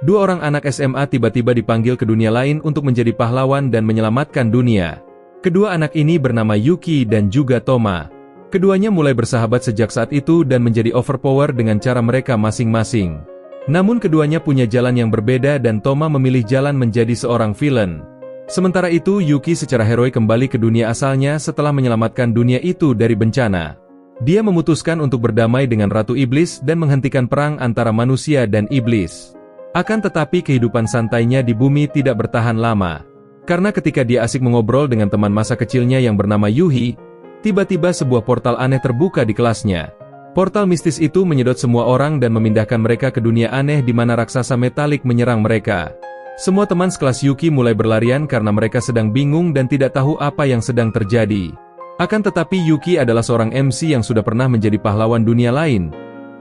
Dua orang anak SMA tiba-tiba dipanggil ke dunia lain untuk menjadi pahlawan dan menyelamatkan dunia. Kedua anak ini bernama Yuki dan juga Toma. Keduanya mulai bersahabat sejak saat itu dan menjadi overpower dengan cara mereka masing-masing. Namun keduanya punya jalan yang berbeda dan Toma memilih jalan menjadi seorang villain. Sementara itu Yuki secara heroik kembali ke dunia asalnya setelah menyelamatkan dunia itu dari bencana. Dia memutuskan untuk berdamai dengan Ratu Iblis dan menghentikan perang antara manusia dan iblis. Akan tetapi kehidupan santainya di bumi tidak bertahan lama. Karena ketika dia asik mengobrol dengan teman masa kecilnya yang bernama Yuhi, tiba-tiba sebuah portal aneh terbuka di kelasnya. Portal mistis itu menyedot semua orang dan memindahkan mereka ke dunia aneh di mana raksasa metalik menyerang mereka. Semua teman sekelas Yuki mulai berlarian karena mereka sedang bingung dan tidak tahu apa yang sedang terjadi. Akan tetapi Yuki adalah seorang MC yang sudah pernah menjadi pahlawan dunia lain.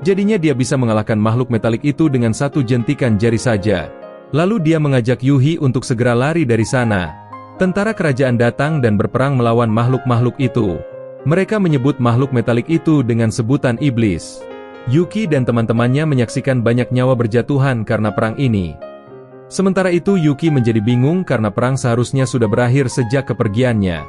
Jadinya dia bisa mengalahkan makhluk metalik itu dengan satu jentikan jari saja. Lalu dia mengajak Yuhi untuk segera lari dari sana. Tentara kerajaan datang dan berperang melawan makhluk-makhluk itu. Mereka menyebut makhluk metalik itu dengan sebutan iblis. Yuki dan teman-temannya menyaksikan banyak nyawa berjatuhan karena perang ini. Sementara itu Yuki menjadi bingung karena perang seharusnya sudah berakhir sejak kepergiannya.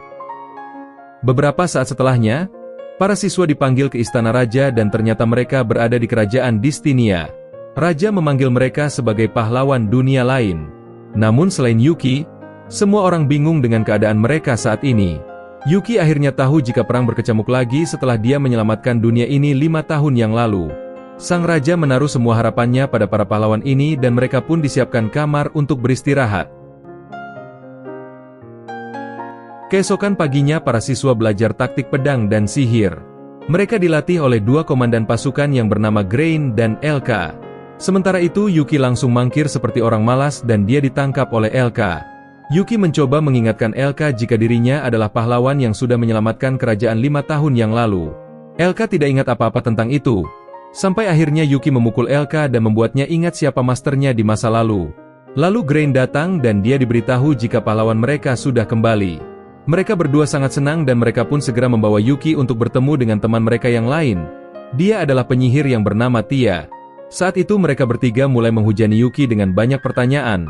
Beberapa saat setelahnya, para siswa dipanggil ke istana raja dan ternyata mereka berada di kerajaan Distinia. Raja memanggil mereka sebagai pahlawan dunia lain. Namun selain Yuki, semua orang bingung dengan keadaan mereka saat ini. Yuki akhirnya tahu jika perang berkecamuk lagi setelah dia menyelamatkan dunia ini 5 tahun yang lalu. Sang raja menaruh semua harapannya pada para pahlawan ini dan mereka pun disiapkan kamar untuk beristirahat. Keesokan paginya para siswa belajar taktik pedang dan sihir. Mereka dilatih oleh dua komandan pasukan yang bernama Grain dan Elka. Sementara itu Yuki langsung mangkir seperti orang malas dan dia ditangkap oleh Elka. Yuki mencoba mengingatkan Elka jika dirinya adalah pahlawan yang sudah menyelamatkan kerajaan 5 tahun yang lalu. Elka tidak ingat apa-apa tentang itu. Sampai akhirnya Yuki memukul Elka dan membuatnya ingat siapa masternya di masa lalu. Lalu Grain datang dan dia diberitahu jika pahlawan mereka sudah kembali. Mereka berdua sangat senang dan mereka pun segera membawa Yuki untuk bertemu dengan teman mereka yang lain. Dia adalah penyihir yang bernama Tia. Saat itu mereka bertiga mulai menghujani Yuki dengan banyak pertanyaan.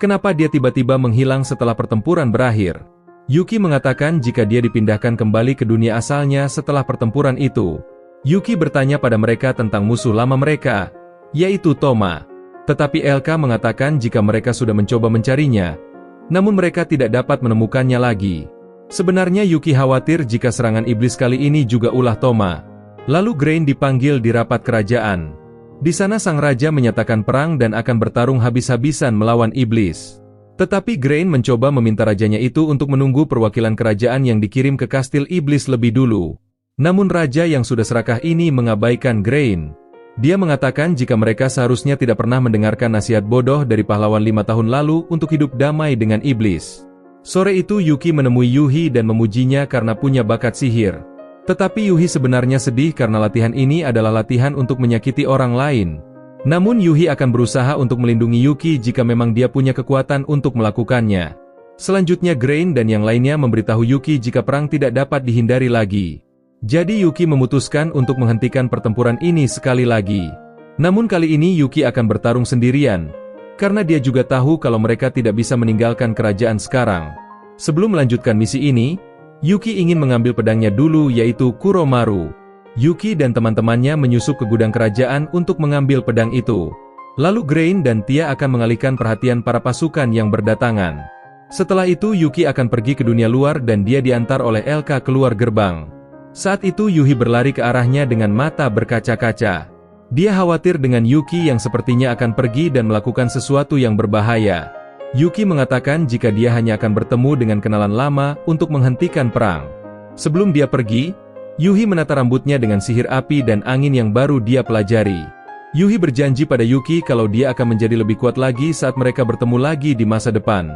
Kenapa dia tiba-tiba menghilang setelah pertempuran berakhir? Yuki mengatakan jika dia dipindahkan kembali ke dunia asalnya setelah pertempuran itu. Yuki bertanya pada mereka tentang musuh lama mereka, yaitu Toma. Tetapi Elka mengatakan jika mereka sudah mencoba mencarinya, namun mereka tidak dapat menemukannya lagi. Sebenarnya Yuki khawatir jika serangan iblis kali ini juga ulah Toma. Lalu Grain dipanggil di rapat kerajaan. Di sana sang raja menyatakan perang dan akan bertarung habis-habisan melawan iblis. Tetapi Grain mencoba meminta rajanya itu untuk menunggu perwakilan kerajaan yang dikirim ke kastil iblis lebih dulu. Namun raja yang sudah serakah ini mengabaikan Grain. Dia mengatakan jika mereka seharusnya tidak pernah mendengarkan nasihat bodoh dari pahlawan 5 tahun lalu untuk hidup damai dengan iblis. Sore itu Yuki menemui Yuhi dan memujinya karena punya bakat sihir. Tetapi Yuhi sebenarnya sedih karena latihan ini adalah latihan untuk menyakiti orang lain. Namun Yuhi akan berusaha untuk melindungi Yuki jika memang dia punya kekuatan untuk melakukannya. Selanjutnya Grain dan yang lainnya memberitahu Yuki jika perang tidak dapat dihindari lagi. Jadi Yuki memutuskan untuk menghentikan pertempuran ini sekali lagi. Namun kali ini Yuki akan bertarung sendirian. Karena dia juga tahu kalau mereka tidak bisa meninggalkan kerajaan sekarang. Sebelum melanjutkan misi ini, Yuki ingin mengambil pedangnya dulu yaitu Kuromaru. Yuki dan teman-temannya menyusup ke gudang kerajaan untuk mengambil pedang itu. Lalu Grain dan Tia akan mengalihkan perhatian para pasukan yang berdatangan. Setelah itu Yuki akan pergi ke dunia luar dan dia diantar oleh Elka keluar gerbang. Saat itu Yuhi berlari ke arahnya dengan mata berkaca-kaca. Dia khawatir dengan Yuki yang sepertinya akan pergi dan melakukan sesuatu yang berbahaya. Yuki mengatakan jika dia hanya akan bertemu dengan kenalan lama untuk menghentikan perang. Sebelum dia pergi, Yuhi menata rambutnya dengan sihir api dan angin yang baru dia pelajari. Yuhi berjanji pada Yuki kalau dia akan menjadi lebih kuat lagi saat mereka bertemu lagi di masa depan.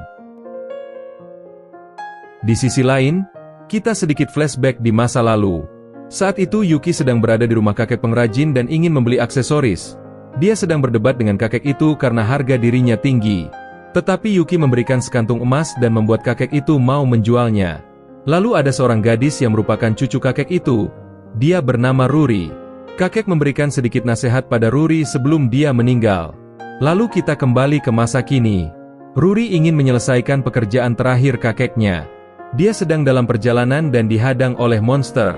Di sisi lain, kita sedikit flashback di masa lalu. Saat itu Yuki sedang berada di rumah kakek pengrajin dan ingin membeli aksesoris. Dia sedang berdebat dengan kakek itu karena harga dirinya tinggi. Tetapi Yuki memberikan sekantung emas dan membuat kakek itu mau menjualnya. Lalu ada seorang gadis yang merupakan cucu kakek itu. Dia bernama Ruri. Kakek memberikan sedikit nasihat pada Ruri sebelum dia meninggal. Lalu kita kembali ke masa kini. Ruri ingin menyelesaikan pekerjaan terakhir kakeknya. Dia sedang dalam perjalanan dan dihadang oleh monster.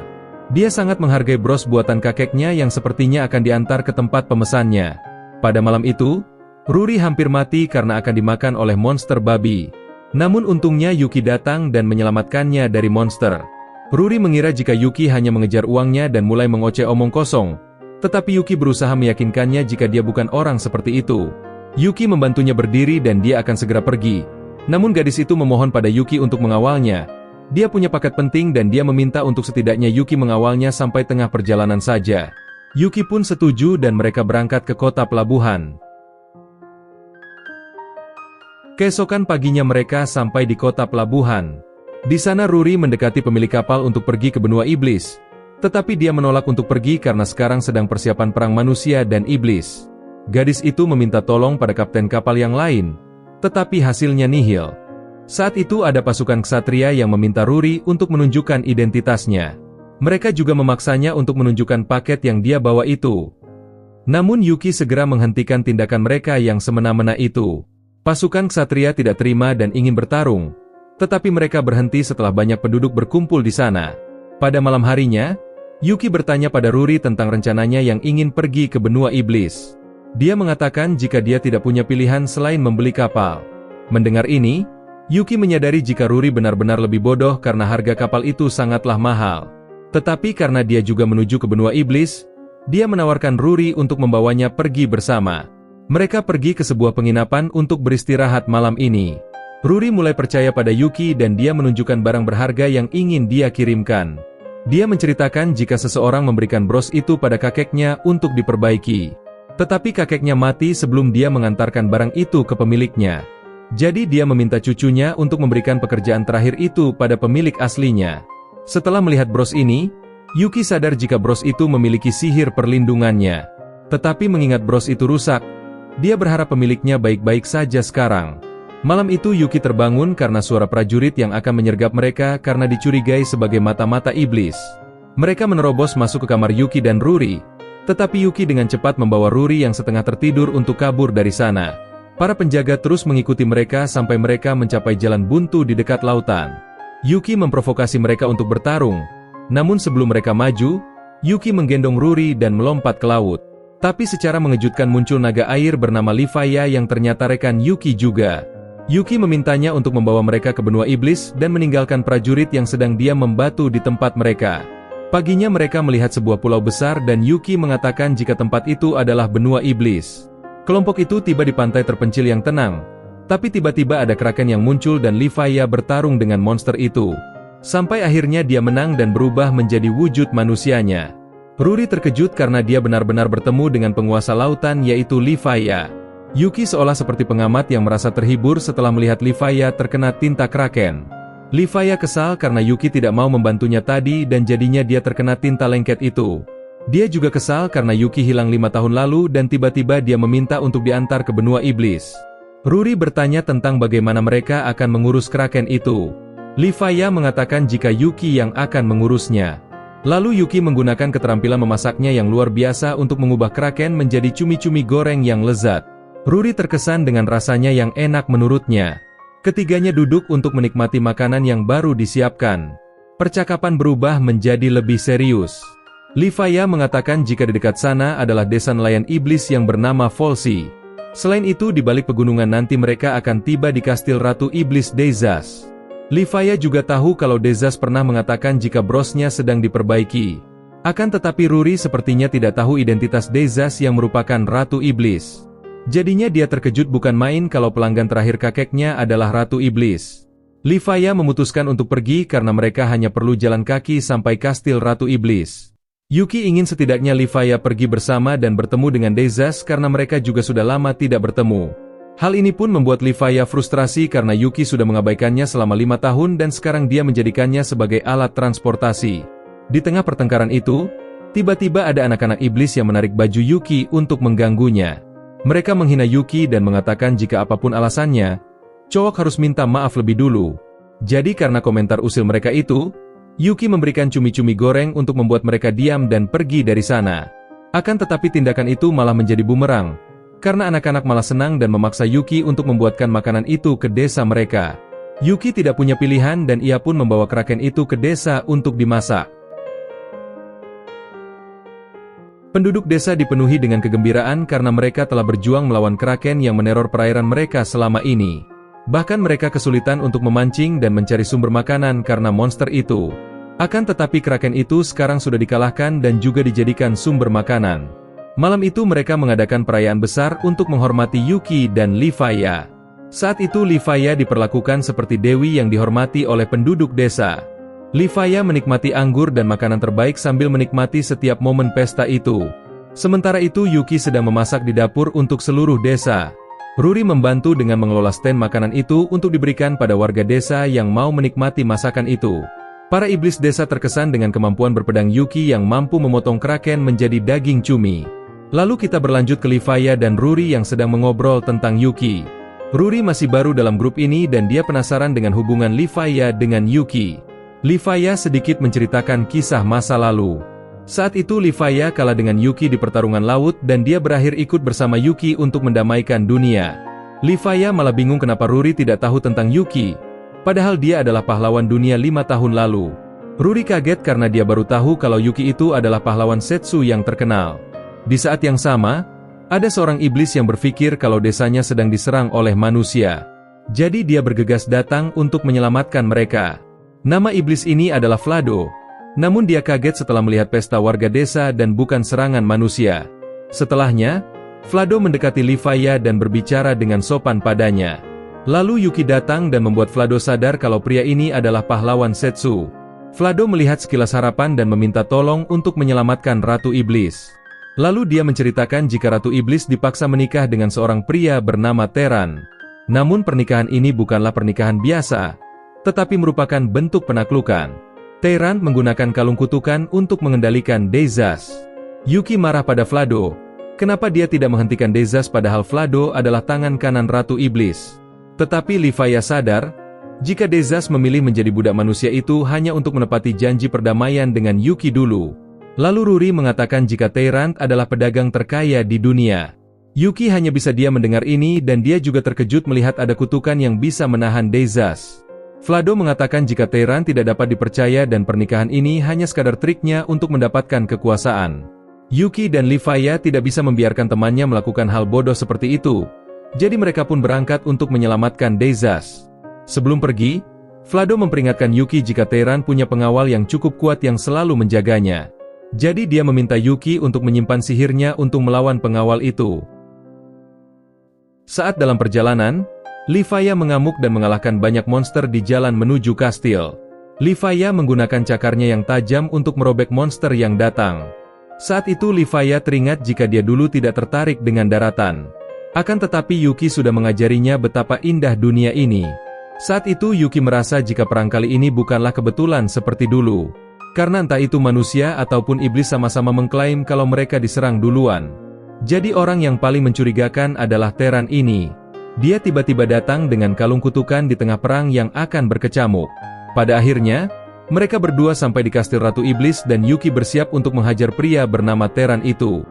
Dia sangat menghargai bros buatan kakeknya yang sepertinya akan diantar ke tempat pemesannya. Pada malam itu, Ruri hampir mati karena akan dimakan oleh monster babi. Namun untungnya Yuki datang dan menyelamatkannya dari monster. Ruri mengira jika Yuki hanya mengejar uangnya dan mulai mengoceh omong kosong. Tetapi Yuki berusaha meyakinkannya jika dia bukan orang seperti itu. Yuki membantunya berdiri dan dia akan segera pergi. Namun gadis itu memohon pada Yuki untuk mengawalnya. Dia punya paket penting dan dia meminta untuk setidaknya Yuki mengawalnya sampai tengah perjalanan saja. Yuki pun setuju dan mereka berangkat ke kota pelabuhan. Keesokan paginya mereka sampai di kota pelabuhan. Di sana Ruri mendekati pemilik kapal untuk pergi ke benua iblis. Tetapi dia menolak untuk pergi karena sekarang sedang persiapan perang manusia dan iblis. Gadis itu meminta tolong pada kapten kapal yang lain, tetapi hasilnya nihil. Saat itu ada pasukan ksatria yang meminta Ruri untuk menunjukkan identitasnya. Mereka juga memaksanya untuk menunjukkan paket yang dia bawa itu. Namun Yuki segera menghentikan tindakan mereka yang semena-mena itu. Pasukan ksatria tidak terima dan ingin bertarung, tetapi mereka berhenti setelah banyak penduduk berkumpul di sana. Pada malam harinya, Yuki bertanya pada Ruri tentang rencananya yang ingin pergi ke benua iblis. Dia mengatakan jika dia tidak punya pilihan selain membeli kapal. Mendengar ini, Yuki menyadari jika Ruri benar-benar lebih bodoh karena harga kapal itu sangatlah mahal. Tetapi karena dia juga menuju ke benua iblis, dia menawarkan Ruri untuk membawanya pergi bersama. Mereka pergi ke sebuah penginapan untuk beristirahat malam ini. Ruri mulai percaya pada Yuki dan dia menunjukkan barang berharga yang ingin dia kirimkan. Dia menceritakan jika seseorang memberikan bros itu pada kakeknya untuk diperbaiki. Tetapi kakeknya mati sebelum dia mengantarkan barang itu ke pemiliknya. Jadi dia meminta cucunya untuk memberikan pekerjaan terakhir itu pada pemilik aslinya. Setelah melihat bros ini, Yuki sadar jika bros itu memiliki sihir perlindungannya. Tetapi mengingat bros itu rusak, dia berharap pemiliknya baik-baik saja sekarang. Malam itu Yuki terbangun karena suara prajurit yang akan menyergap mereka karena dicurigai sebagai mata-mata iblis. Mereka menerobos masuk ke kamar Yuki dan Ruri, tetapi Yuki dengan cepat membawa Ruri yang setengah tertidur untuk kabur dari sana. Para penjaga terus mengikuti mereka sampai mereka mencapai jalan buntu di dekat lautan. Yuki memprovokasi mereka untuk bertarung, namun sebelum mereka maju, Yuki menggendong Ruri dan melompat ke laut. Tapi secara mengejutkan muncul naga air bernama Livaya yang ternyata rekan Yuki juga. Yuki memintanya untuk membawa mereka ke benua iblis dan meninggalkan prajurit yang sedang diam membatu di tempat mereka. Paginya mereka melihat sebuah pulau besar dan Yuki mengatakan jika tempat itu adalah benua iblis. Kelompok itu tiba di pantai terpencil yang tenang, tapi tiba-tiba ada kraken yang muncul dan Livaya bertarung dengan monster itu. Sampai akhirnya dia menang dan berubah menjadi wujud manusianya. Ruri terkejut karena dia benar-benar bertemu dengan penguasa lautan yaitu Livaya. Yuki seolah seperti pengamat yang merasa terhibur setelah melihat Livaya terkena tinta kraken. Livaya kesal karena Yuki tidak mau membantunya tadi dan jadinya dia terkena tinta lengket itu. Dia juga kesal karena Yuki hilang 5 tahun lalu dan tiba-tiba dia meminta untuk diantar ke benua iblis. Ruri bertanya tentang bagaimana mereka akan mengurus kraken itu. Livaya mengatakan jika Yuki yang akan mengurusnya. Lalu Yuki menggunakan keterampilan memasaknya yang luar biasa untuk mengubah kraken menjadi cumi-cumi goreng yang lezat. Ruri terkesan dengan rasanya yang enak menurutnya. Ketiganya duduk untuk menikmati makanan yang baru disiapkan. Percakapan berubah menjadi lebih serius. Livaya mengatakan jika di dekat sana adalah desa nelayan iblis yang bernama Volsi. Selain itu di balik pegunungan nanti mereka akan tiba di kastil Ratu Iblis Dezas. Livaya juga tahu kalau Dezas pernah mengatakan jika brosnya sedang diperbaiki. Akan tetapi Ruri sepertinya tidak tahu identitas Dezas yang merupakan Ratu Iblis. Jadinya dia terkejut bukan main kalau pelanggan terakhir kakeknya adalah Ratu Iblis. Livaya memutuskan untuk pergi karena mereka hanya perlu jalan kaki sampai kastil Ratu Iblis. Yuki ingin setidaknya Livaya pergi bersama dan bertemu dengan Dezas karena mereka juga sudah lama tidak bertemu. Hal ini pun membuat Livaya frustrasi karena Yuki sudah mengabaikannya selama 5 tahun dan sekarang dia menjadikannya sebagai alat transportasi. Di tengah pertengkaran itu, tiba-tiba ada anak-anak iblis yang menarik baju Yuki untuk mengganggunya. Mereka menghina Yuki dan mengatakan jika apapun alasannya, cowok harus minta maaf lebih dulu. Jadi karena komentar usil mereka itu, Yuki memberikan cumi-cumi goreng untuk membuat mereka diam dan pergi dari sana. Akan tetapi tindakan itu malah menjadi bumerang. Karena anak-anak malah senang dan memaksa Yuki untuk membuatkan makanan itu ke desa mereka. Yuki tidak punya pilihan dan ia pun membawa kraken itu ke desa untuk dimasak. Penduduk desa dipenuhi dengan kegembiraan karena mereka telah berjuang melawan kraken yang meneror perairan mereka selama ini. Bahkan mereka kesulitan untuk memancing dan mencari sumber makanan karena monster itu. Akan tetapi kraken itu sekarang sudah dikalahkan dan juga dijadikan sumber makanan. Malam itu mereka mengadakan perayaan besar untuk menghormati Yuki dan Leviah. Saat itu Leviah diperlakukan seperti dewi yang dihormati oleh penduduk desa. Leviah menikmati anggur dan makanan terbaik sambil menikmati setiap momen pesta itu. Sementara itu Yuki sedang memasak di dapur untuk seluruh desa. Ruri membantu dengan mengelola stand makanan itu untuk diberikan pada warga desa yang mau menikmati masakan itu. Para iblis desa terkesan dengan kemampuan berpedang Yuki yang mampu memotong kraken menjadi daging cumi. Lalu kita berlanjut ke Leviah dan Ruri yang sedang mengobrol tentang Yuki. Ruri masih baru dalam grup ini dan dia penasaran dengan hubungan Leviah dengan Yuki. Leviah sedikit menceritakan kisah masa lalu. Saat itu Leviah kalah dengan Yuki di pertarungan laut dan dia berakhir ikut bersama Yuki untuk mendamaikan dunia. Leviah malah bingung kenapa Ruri tidak tahu tentang Yuki. Padahal dia adalah pahlawan dunia 5 tahun lalu. Ruri kaget karena dia baru tahu kalau Yuki itu adalah pahlawan Setsu yang terkenal. Di saat yang sama, ada seorang iblis yang berpikir kalau desanya sedang diserang oleh manusia. Jadi dia bergegas datang untuk menyelamatkan mereka. Nama iblis ini adalah Vlado. Namun dia kaget setelah melihat pesta warga desa dan bukan serangan manusia. Setelahnya, Vlado mendekati Leviah dan berbicara dengan sopan padanya. Lalu Yuki datang dan membuat Vlado sadar kalau pria ini adalah pahlawan Setsu. Vlado melihat sekilas harapan dan meminta tolong untuk menyelamatkan Ratu Iblis. Lalu dia menceritakan jika Ratu Iblis dipaksa menikah dengan seorang pria bernama Teran. Namun pernikahan ini bukanlah pernikahan biasa, tetapi merupakan bentuk penaklukan. Teran menggunakan kalung kutukan untuk mengendalikan Dezas. Yuki marah pada Vlado. Kenapa dia tidak menghentikan Dezas padahal Vlado adalah tangan kanan Ratu Iblis. Tetapi Leviah sadar, jika Dezas memilih menjadi budak manusia itu hanya untuk menepati janji perdamaian dengan Yuki dulu. Lalu Ruri mengatakan jika Teran adalah pedagang terkaya di dunia. Yuki hanya bisa diam mendengar ini dan dia juga terkejut melihat ada kutukan yang bisa menahan Dezas. Vlado mengatakan jika Teran tidak dapat dipercaya dan pernikahan ini hanya sekadar triknya untuk mendapatkan kekuasaan. Yuki dan Leviah tidak bisa membiarkan temannya melakukan hal bodoh seperti itu. Jadi mereka pun berangkat untuk menyelamatkan Dezas. Sebelum pergi, Vlado memperingatkan Yuki jika Teran punya pengawal yang cukup kuat yang selalu menjaganya. Jadi dia meminta Yuki untuk menyimpan sihirnya untuk melawan pengawal itu. Saat dalam perjalanan, Leviah mengamuk dan mengalahkan banyak monster di jalan menuju kastil. Leviah menggunakan cakarnya yang tajam untuk merobek monster yang datang. Saat itu Leviah teringat jika dia dulu tidak tertarik dengan daratan. Akan tetapi Yuki sudah mengajarinya betapa indah dunia ini. Saat itu Yuki merasa jika perang kali ini bukanlah kebetulan seperti dulu. Karena entah itu manusia ataupun iblis sama-sama mengklaim kalau mereka diserang duluan. Jadi orang yang paling mencurigakan adalah Teran ini. Dia tiba-tiba datang dengan kalung kutukan di tengah perang yang akan berkecamuk. Pada akhirnya, mereka berdua sampai di kastil Ratu Iblis dan Yuki bersiap untuk menghajar pria bernama Teran itu.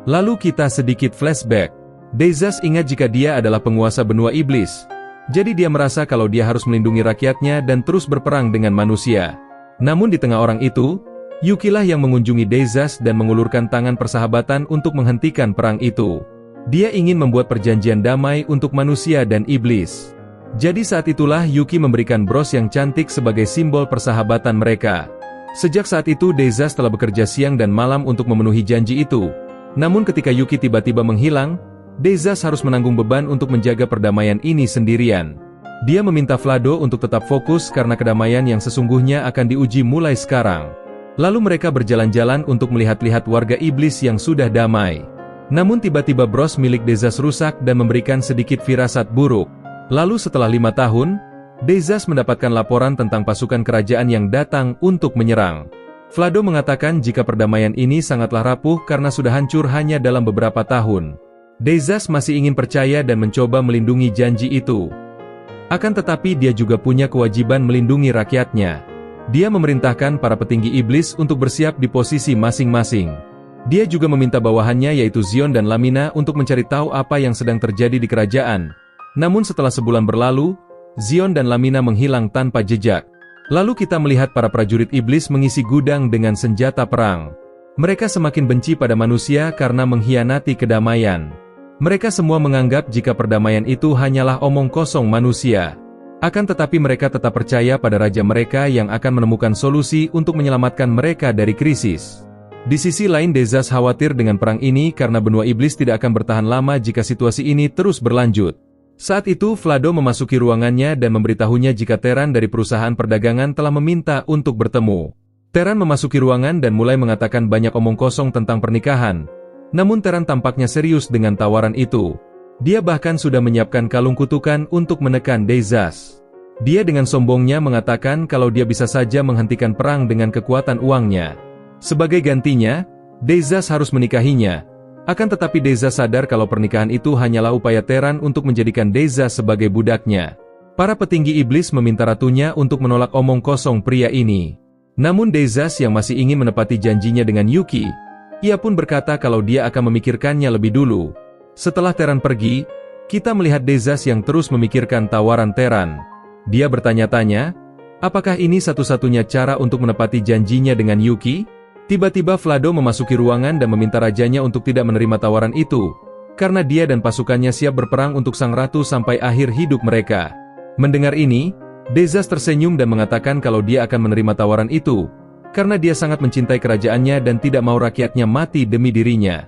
Lalu kita sedikit flashback. Dezas ingat jika dia adalah penguasa benua iblis. Jadi dia merasa kalau dia harus melindungi rakyatnya dan terus berperang dengan manusia. Namun di tengah orang itu, Yuki lah yang mengunjungi Dezas dan mengulurkan tangan persahabatan untuk menghentikan perang itu. Dia ingin membuat perjanjian damai untuk manusia dan iblis. Jadi saat itulah Yuki memberikan bros yang cantik sebagai simbol persahabatan mereka. Sejak saat itu Dezas telah bekerja siang dan malam untuk memenuhi janji itu. Namun ketika Yuki tiba-tiba menghilang, Dezas harus menanggung beban untuk menjaga perdamaian ini sendirian. Dia meminta Vlado untuk tetap fokus karena kedamaian yang sesungguhnya akan diuji mulai sekarang. Lalu mereka berjalan-jalan untuk melihat-lihat warga iblis yang sudah damai. Namun tiba-tiba bros milik Dezas rusak dan memberikan sedikit firasat buruk. Lalu setelah 5 tahun, Dezas mendapatkan laporan tentang pasukan kerajaan yang datang untuk menyerang. Vlado mengatakan jika perdamaian ini sangatlah rapuh karena sudah hancur hanya dalam beberapa tahun. Dezas masih ingin percaya dan mencoba melindungi janji itu. Akan tetapi dia juga punya kewajiban melindungi rakyatnya. Dia memerintahkan para petinggi iblis untuk bersiap di posisi masing-masing. Dia juga meminta bawahannya yaitu Zion dan Lamina untuk mencari tahu apa yang sedang terjadi di kerajaan. Namun setelah sebulan berlalu, Zion dan Lamina menghilang tanpa jejak. Lalu kita melihat para prajurit iblis mengisi gudang dengan senjata perang. Mereka semakin benci pada manusia karena mengkhianati kedamaian. Mereka semua menganggap jika perdamaian itu hanyalah omong kosong manusia. Akan tetapi mereka tetap percaya pada raja mereka yang akan menemukan solusi untuk menyelamatkan mereka dari krisis. Di sisi lain Dezas khawatir dengan perang ini karena benua iblis tidak akan bertahan lama jika situasi ini terus berlanjut. Saat itu Vlado memasuki ruangannya dan memberitahunya jika Teran dari perusahaan perdagangan telah meminta untuk bertemu. Teran memasuki ruangan dan mulai mengatakan banyak omong kosong tentang pernikahan. Namun Teran tampaknya serius dengan tawaran itu. Dia bahkan sudah menyiapkan kalung kutukan untuk menekan Dezas. Dia dengan sombongnya mengatakan kalau dia bisa saja menghentikan perang dengan kekuatan uangnya. Sebagai gantinya, Dezas harus menikahinya. Akan tetapi Dezas sadar kalau pernikahan itu hanyalah upaya Teran untuk menjadikan Dezas sebagai budaknya. Para petinggi iblis meminta ratunya untuk menolak omong kosong pria ini. Namun Dezas yang masih ingin menepati janjinya dengan Yuki, ia pun berkata kalau dia akan memikirkannya lebih dulu. Setelah Teran pergi, kita melihat Dezas yang terus memikirkan tawaran Teran. Dia bertanya-tanya, apakah ini satu-satunya cara untuk menepati janjinya dengan Yuki? Tiba-tiba Vlado memasuki ruangan dan meminta rajanya untuk tidak menerima tawaran itu, karena dia dan pasukannya siap berperang untuk sang ratu sampai akhir hidup mereka. Mendengar ini, Dezas tersenyum dan mengatakan kalau dia akan menerima tawaran itu, karena dia sangat mencintai kerajaannya dan tidak mau rakyatnya mati demi dirinya.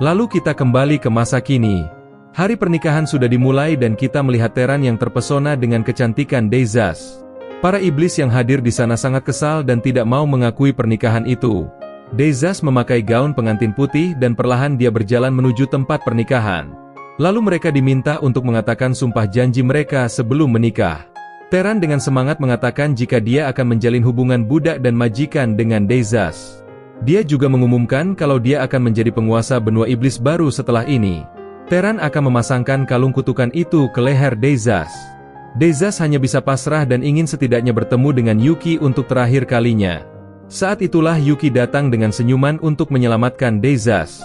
Lalu kita kembali ke masa kini. Hari pernikahan sudah dimulai dan kita melihat Teran yang terpesona dengan kecantikan Dezas. Para iblis yang hadir di sana sangat kesal dan tidak mau mengakui pernikahan itu. Dezas memakai gaun pengantin putih dan perlahan dia berjalan menuju tempat pernikahan. Lalu mereka diminta untuk mengatakan sumpah janji mereka sebelum menikah. Teran dengan semangat mengatakan jika dia akan menjalin hubungan budak dan majikan dengan Dezas. Dia juga mengumumkan kalau dia akan menjadi penguasa benua iblis baru setelah ini. Teran akan memasangkan kalung kutukan itu ke leher Dezas. Dezas hanya bisa pasrah dan ingin setidaknya bertemu dengan Yuki untuk terakhir kalinya. Saat itulah Yuki datang dengan senyuman untuk menyelamatkan Dezas.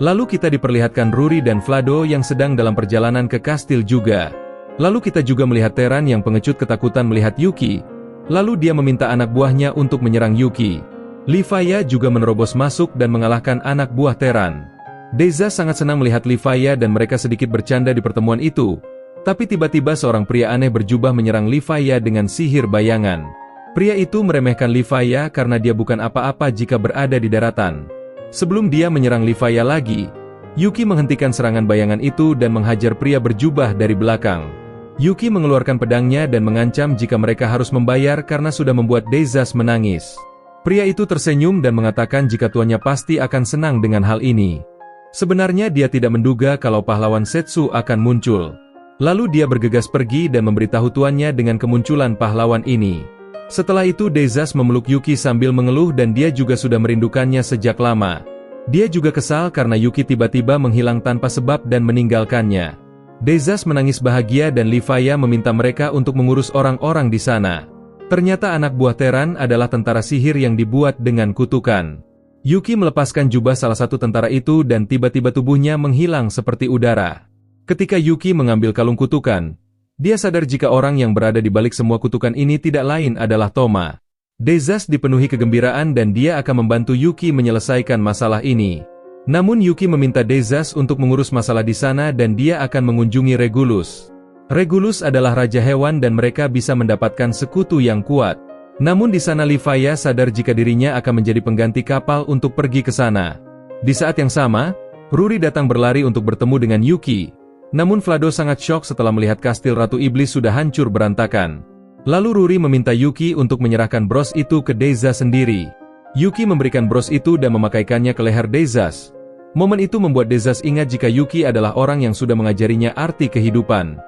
Lalu kita diperlihatkan Ruri dan Vlado yang sedang dalam perjalanan ke kastil juga. Lalu kita juga melihat Teran yang pengecut ketakutan melihat Yuki. Lalu dia meminta anak buahnya untuk menyerang Yuki. Livaya juga menerobos masuk dan mengalahkan anak buah Teran. Dezas sangat senang melihat Livaya dan mereka sedikit bercanda di pertemuan itu. Tapi tiba-tiba seorang pria aneh berjubah menyerang Livaya dengan sihir bayangan. Pria itu meremehkan Livaya karena dia bukan apa-apa jika berada di daratan. Sebelum dia menyerang Livaya lagi, Yuki menghentikan serangan bayangan itu dan menghajar pria berjubah dari belakang. Yuki mengeluarkan pedangnya dan mengancam jika mereka harus membayar karena sudah membuat Dezas menangis. Pria itu tersenyum dan mengatakan jika tuannya pasti akan senang dengan hal ini. Sebenarnya dia tidak menduga kalau pahlawan Setsu akan muncul. Lalu dia bergegas pergi dan memberitahu tuannya dengan kemunculan pahlawan ini. Setelah itu Dezas memeluk Yuki sambil mengeluh dan dia juga sudah merindukannya sejak lama. Dia juga kesal karena Yuki tiba-tiba menghilang tanpa sebab dan meninggalkannya. Dezas menangis bahagia dan Livaya meminta mereka untuk mengurus orang-orang di sana. Ternyata anak buah Teran adalah tentara sihir yang dibuat dengan kutukan. Yuki melepaskan jubah salah satu tentara itu dan tiba-tiba tubuhnya menghilang seperti udara. Ketika Yuki mengambil kalung kutukan, dia sadar jika orang yang berada di balik semua kutukan ini tidak lain adalah Toma. Dezas dipenuhi kegembiraan dan dia akan membantu Yuki menyelesaikan masalah ini. Namun Yuki meminta Dezas untuk mengurus masalah di sana dan dia akan mengunjungi Regulus. Regulus adalah raja hewan dan mereka bisa mendapatkan sekutu yang kuat. Namun di sana Livaya sadar jika dirinya akan menjadi pengganti kapal untuk pergi ke sana. Di saat yang sama, Ruri datang berlari untuk bertemu dengan Yuki. Namun Vlado sangat syok setelah melihat kastil Ratu Iblis sudah hancur berantakan. Lalu Ruri meminta Yuki untuk menyerahkan bros itu ke Dezas sendiri. Yuki memberikan bros itu dan memakaikannya ke leher Dezas. Momen itu membuat Dezas ingat jika Yuki adalah orang yang sudah mengajarinya arti kehidupan.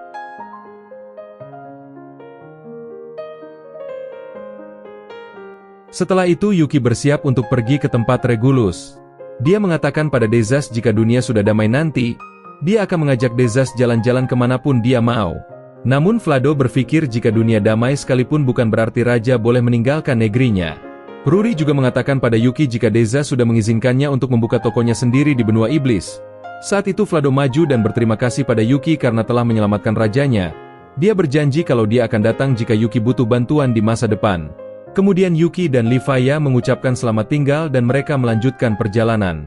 Setelah itu Yuki bersiap untuk pergi ke tempat Regulus. Dia mengatakan pada Dezas jika dunia sudah damai nanti, dia akan mengajak Dezas jalan-jalan kemanapun dia mau. Namun Vlado berpikir jika dunia damai sekalipun bukan berarti raja boleh meninggalkan negerinya. Ruri juga mengatakan pada Yuki jika Deza sudah mengizinkannya untuk membuka tokonya sendiri di benua iblis. Saat itu Vlado maju dan berterima kasih pada Yuki karena telah menyelamatkan rajanya. Dia berjanji kalau dia akan datang jika Yuki butuh bantuan di masa depan. Kemudian Yuki dan Livia mengucapkan selamat tinggal dan mereka melanjutkan perjalanan.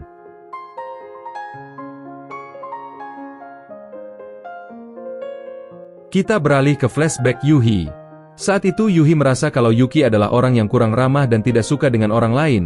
Kita beralih ke flashback Yuhi. Saat itu Yuhi merasa kalau Yuki adalah orang yang kurang ramah dan tidak suka dengan orang lain.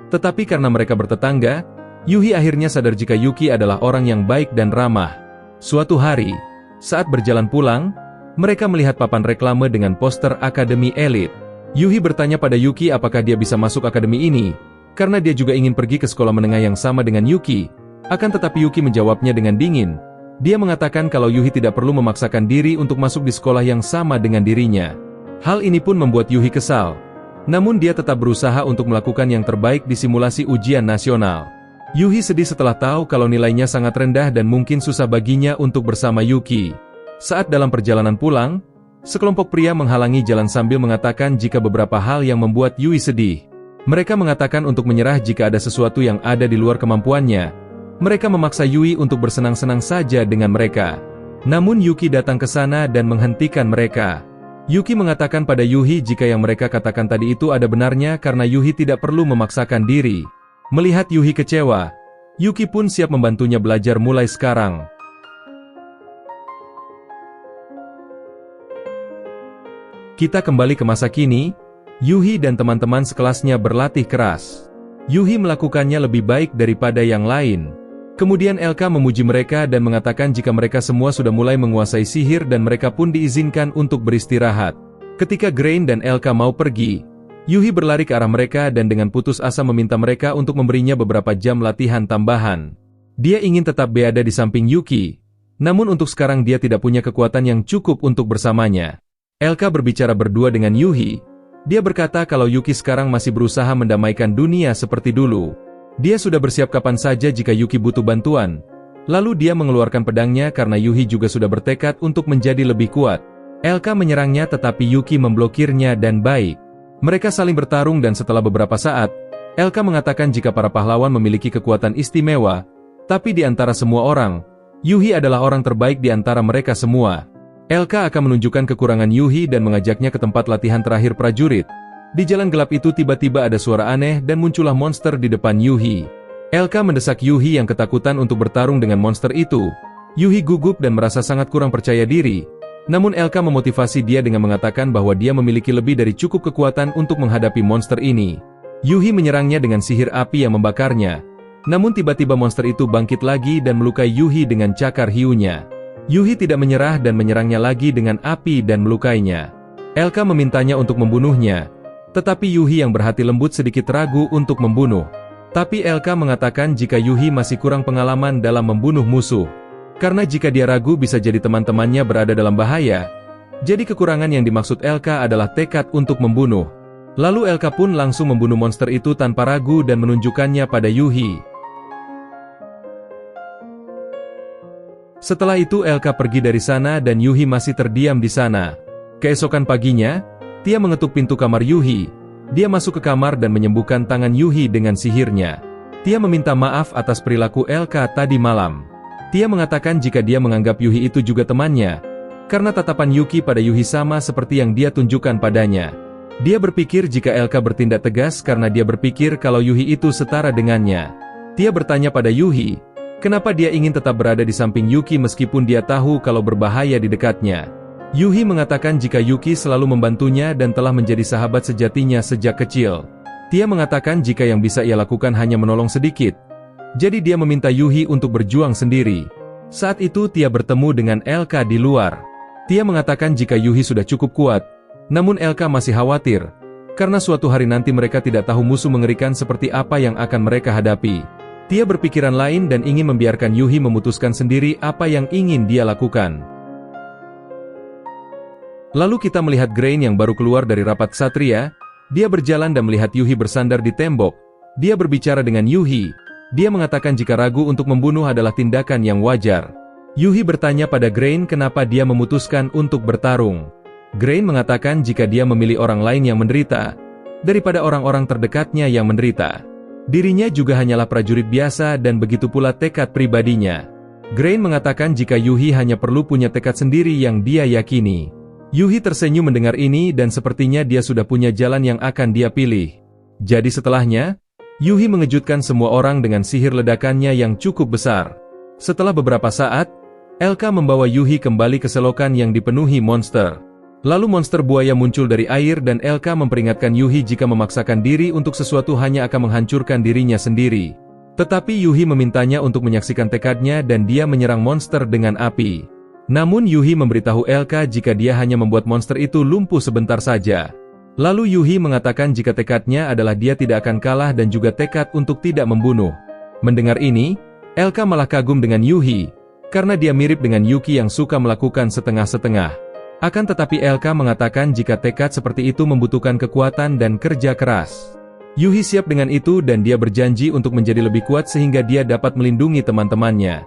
Tetapi karena mereka bertetangga, Yuhi akhirnya sadar jika Yuki adalah orang yang baik dan ramah. Suatu hari, saat berjalan pulang, mereka melihat papan reklame dengan poster Akademi Elit. Yuhi bertanya pada Yuki apakah dia bisa masuk akademi ini, karena dia juga ingin pergi ke sekolah menengah yang sama dengan Yuki. Akan tetapi Yuki menjawabnya dengan dingin. Dia mengatakan kalau Yuhi tidak perlu memaksakan diri untuk masuk di sekolah yang sama dengan dirinya. Hal ini pun membuat Yuhi kesal. Namun dia tetap berusaha untuk melakukan yang terbaik di simulasi ujian nasional. Yuhi sedih setelah tahu kalau nilainya sangat rendah dan mungkin susah baginya untuk bersama Yuki. Saat dalam perjalanan pulang, sekelompok pria menghalangi jalan sambil mengatakan jika beberapa hal yang membuat Yuhi sedih. Mereka mengatakan untuk menyerah jika ada sesuatu yang ada di luar kemampuannya. Mereka memaksa Yuhi untuk bersenang-senang saja dengan mereka. Namun Yuki datang ke sana dan menghentikan mereka. Yuki mengatakan pada Yuhi jika yang mereka katakan tadi itu ada benarnya karena Yuhi tidak perlu memaksakan diri. Melihat Yuhi kecewa, Yuki pun siap membantunya belajar mulai sekarang. Kita kembali ke masa kini, Yuhi dan teman-teman sekelasnya berlatih keras. Yuhi melakukannya lebih baik daripada yang lain. Kemudian Elka memuji mereka dan mengatakan jika mereka semua sudah mulai menguasai sihir dan mereka pun diizinkan untuk beristirahat. Ketika Grain dan Elka mau pergi, Yuhi berlari ke arah mereka dan dengan putus asa meminta mereka untuk memberinya beberapa jam latihan tambahan. Dia ingin tetap berada di samping Yuki, namun untuk sekarang dia tidak punya kekuatan yang cukup untuk bersamanya. Elka berbicara berdua dengan Yuhi. Dia berkata kalau Yuki sekarang masih berusaha mendamaikan dunia seperti dulu. Dia sudah bersiap kapan saja jika Yuki butuh bantuan. Lalu dia mengeluarkan pedangnya karena Yuhi juga sudah bertekad untuk menjadi lebih kuat. Elka menyerangnya tetapi Yuki memblokirnya dan baik. Mereka saling bertarung dan setelah beberapa saat, Elka mengatakan jika para pahlawan memiliki kekuatan istimewa, tapi di antara semua orang, Yuhi adalah orang terbaik di antara mereka semua. Elka akan menunjukkan kekurangan Yuhi dan mengajaknya ke tempat latihan terakhir prajurit. Di jalan gelap itu tiba-tiba ada suara aneh dan muncullah monster di depan Yuhi. Elka mendesak Yuhi yang ketakutan untuk bertarung dengan monster itu. Yuhi gugup dan merasa sangat kurang percaya diri. Namun Elka memotivasi dia dengan mengatakan bahwa dia memiliki lebih dari cukup kekuatan untuk menghadapi monster ini. Yuhi menyerangnya dengan sihir api yang membakarnya. Namun tiba-tiba monster itu bangkit lagi dan melukai Yuhi dengan cakar hiunya. Yuhi tidak menyerah dan menyerangnya lagi dengan api dan melukainya. Elka memintanya untuk membunuhnya. Tetapi Yuhi yang berhati lembut sedikit ragu untuk membunuh. Tapi Elka mengatakan jika Yuhi masih kurang pengalaman dalam membunuh musuh. Karena jika dia ragu bisa jadi teman-temannya berada dalam bahaya. Jadi kekurangan yang dimaksud Elka adalah tekad untuk membunuh. Lalu Elka pun langsung membunuh monster itu tanpa ragu dan menunjukkannya pada Yuhi. Setelah itu Elka pergi dari sana dan Yuhi masih terdiam di sana. Keesokan paginya, Tia mengetuk pintu kamar Yuhi. Dia masuk ke kamar dan menyembuhkan tangan Yuhi dengan sihirnya. Tia meminta maaf atas perilaku Elka tadi malam. Tia mengatakan jika dia menganggap Yuhi itu juga temannya, karena tatapan Yuki pada Yuhi sama seperti yang dia tunjukkan padanya. Dia berpikir jika Elka bertindak tegas karena dia berpikir kalau Yuhi itu setara dengannya. Tia bertanya pada Yuhi, kenapa dia ingin tetap berada di samping Yuki meskipun dia tahu kalau berbahaya di dekatnya. Yuhi mengatakan jika Yuki selalu membantunya dan telah menjadi sahabat sejatinya sejak kecil. Tia mengatakan jika yang bisa ia lakukan hanya menolong sedikit. Jadi dia meminta Yuhi untuk berjuang sendiri. Saat itu Tia bertemu dengan Elka di luar. Tia mengatakan jika Yuhi sudah cukup kuat, namun Elka masih khawatir, karena suatu hari nanti mereka tidak tahu musuh mengerikan seperti apa yang akan mereka hadapi. Tia berpikiran lain dan ingin membiarkan Yuhi memutuskan sendiri apa yang ingin dia lakukan. Lalu kita melihat Grain yang baru keluar dari rapat ksatria. Dia berjalan dan melihat Yuhi bersandar di tembok. Dia berbicara dengan Yuhi. Dia mengatakan jika ragu untuk membunuh adalah tindakan yang wajar. Yuhi bertanya pada Grain kenapa dia memutuskan untuk bertarung. Grain mengatakan jika dia memilih orang lain yang menderita, daripada orang-orang terdekatnya yang menderita. Dirinya juga hanyalah prajurit biasa dan begitu pula tekad pribadinya. Grain mengatakan jika Yuhi hanya perlu punya tekad sendiri yang dia yakini. Yuhi tersenyum mendengar ini dan sepertinya dia sudah punya jalan yang akan dia pilih. Jadi setelahnya, Yuhi mengejutkan semua orang dengan sihir ledakannya yang cukup besar. Setelah beberapa saat, Elka membawa Yuhi kembali ke selokan yang dipenuhi monster. Lalu monster buaya muncul dari air dan Elka memperingatkan Yuhi jika memaksakan diri untuk sesuatu hanya akan menghancurkan dirinya sendiri. Tetapi Yuhi memintanya untuk menyaksikan tekadnya dan dia menyerang monster dengan api. Namun Yuhi memberitahu Elka jika dia hanya membuat monster itu lumpuh sebentar saja. Lalu Yuhi mengatakan jika tekadnya adalah dia tidak akan kalah dan juga tekad untuk tidak membunuh. Mendengar ini, Elka malah kagum dengan Yuhi, karena dia mirip dengan Yuki yang suka melakukan setengah-setengah. Akan tetapi Elka mengatakan jika tekad seperti itu membutuhkan kekuatan dan kerja keras. Yuhi siap dengan itu dan dia berjanji untuk menjadi lebih kuat sehingga dia dapat melindungi teman-temannya.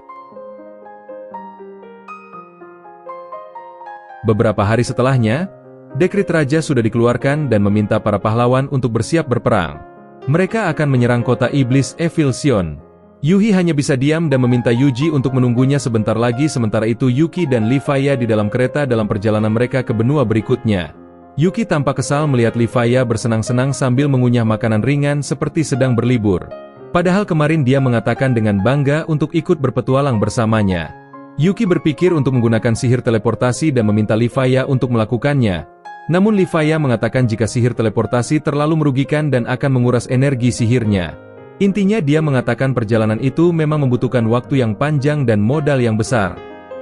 Beberapa hari setelahnya, dekrit raja sudah dikeluarkan dan meminta para pahlawan untuk bersiap berperang. Mereka akan menyerang kota iblis Evilsion. Yuhi hanya bisa diam dan meminta Yuji untuk menunggunya sebentar lagi sementara itu Yuki dan Livaya di dalam kereta dalam perjalanan mereka ke benua berikutnya. Yuki tampak kesal melihat Livaya bersenang-senang sambil mengunyah makanan ringan seperti sedang berlibur. Padahal kemarin dia mengatakan dengan bangga untuk ikut berpetualang bersamanya. Yuki berpikir untuk menggunakan sihir teleportasi dan meminta Livaya untuk melakukannya. Namun Livaya mengatakan jika sihir teleportasi terlalu merugikan dan akan menguras energi sihirnya. Intinya dia mengatakan perjalanan itu memang membutuhkan waktu yang panjang dan modal yang besar.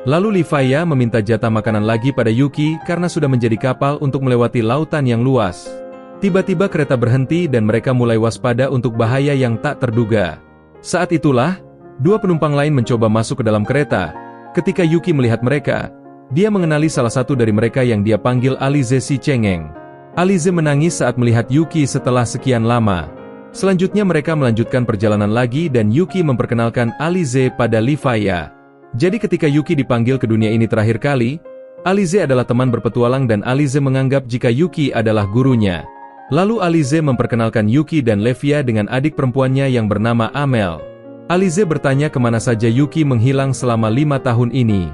Lalu Livaya meminta jatah makanan lagi pada Yuki karena sudah menjadi kapal untuk melewati lautan yang luas. Tiba-tiba kereta berhenti dan mereka mulai waspada untuk bahaya yang tak terduga. Saat itulah, dua penumpang lain mencoba masuk ke dalam kereta. Ketika Yuki melihat mereka, dia mengenali salah satu dari mereka yang dia panggil Alize si Cengeng. Alize menangis saat melihat Yuki setelah sekian lama. Selanjutnya mereka melanjutkan perjalanan lagi dan Yuki memperkenalkan Alize pada Livaya. Jadi ketika Yuki dipanggil ke dunia ini terakhir kali, Alize adalah teman berpetualang dan Alize menganggap jika Yuki adalah gurunya. Lalu Alize memperkenalkan Yuki dan Levia dengan adik perempuannya yang bernama Amel. Alize bertanya kemana saja Yuki menghilang selama 5 tahun ini.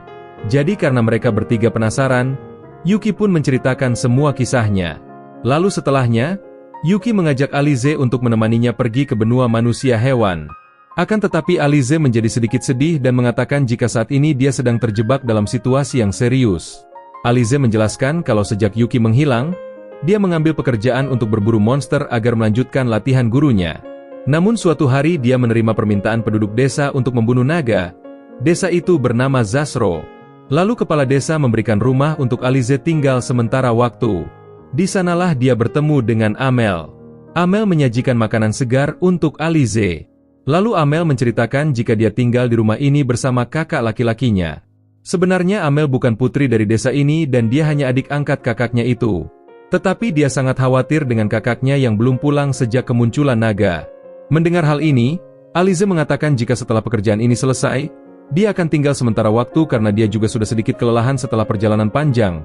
Jadi karena mereka bertiga penasaran, Yuki pun menceritakan semua kisahnya. Lalu setelahnya, Yuki mengajak Alize untuk menemaninya pergi ke benua manusia hewan. Akan tetapi Alize menjadi sedikit sedih dan mengatakan jika saat ini dia sedang terjebak dalam situasi yang serius. Alize menjelaskan kalau sejak Yuki menghilang, dia mengambil pekerjaan untuk berburu monster agar melanjutkan latihan gurunya. Namun suatu hari dia menerima permintaan penduduk desa untuk membunuh naga. Desa itu bernama Zasro. Lalu kepala desa memberikan rumah untuk Alize tinggal sementara waktu. Di sanalah dia bertemu dengan Amel. Amel menyajikan makanan segar untuk Alize. Lalu Amel menceritakan jika dia tinggal di rumah ini bersama kakak laki-lakinya. Sebenarnya Amel bukan putri dari desa ini dan dia hanya adik angkat kakaknya itu. Tetapi dia sangat khawatir dengan kakaknya yang belum pulang sejak kemunculan naga. Mendengar hal ini, Alize mengatakan jika setelah pekerjaan ini selesai, dia akan tinggal sementara waktu karena dia juga sudah sedikit kelelahan setelah perjalanan panjang.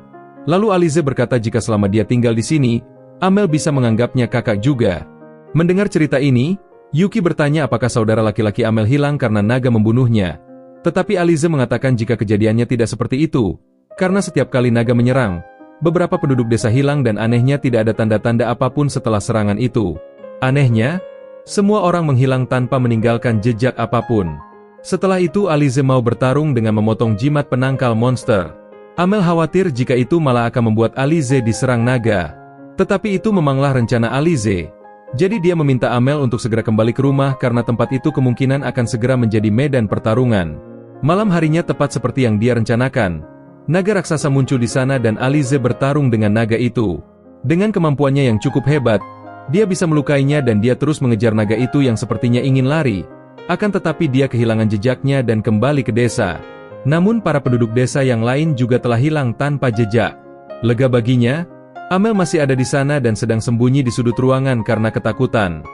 Lalu Alize berkata jika selama dia tinggal di sini, Amel bisa menganggapnya kakak juga. Mendengar cerita ini, Yuki bertanya apakah saudara laki-laki Amel hilang karena naga membunuhnya. Tetapi Alize mengatakan jika kejadiannya tidak seperti itu, karena setiap kali naga menyerang, beberapa penduduk desa hilang dan anehnya tidak ada tanda-tanda apapun setelah serangan itu. Anehnya, semua orang menghilang tanpa meninggalkan jejak apapun. Setelah itu Alize mau bertarung dengan memotong jimat penangkal monster. Amel khawatir jika itu malah akan membuat Alize diserang naga. Tetapi itu memanglah rencana Alize. Jadi dia meminta Amel untuk segera kembali ke rumah karena tempat itu kemungkinan akan segera menjadi medan pertarungan. Malam harinya tepat seperti yang dia rencanakan. Naga raksasa muncul di sana dan Alize bertarung dengan naga itu. Dengan kemampuannya yang cukup hebat, dia bisa melukainya dan dia terus mengejar naga itu yang sepertinya ingin lari. Akan tetapi dia kehilangan jejaknya dan kembali ke desa. Namun para penduduk desa yang lain juga telah hilang tanpa jejak. Lega baginya, Amel masih ada di sana dan sedang sembunyi di sudut ruangan karena ketakutan.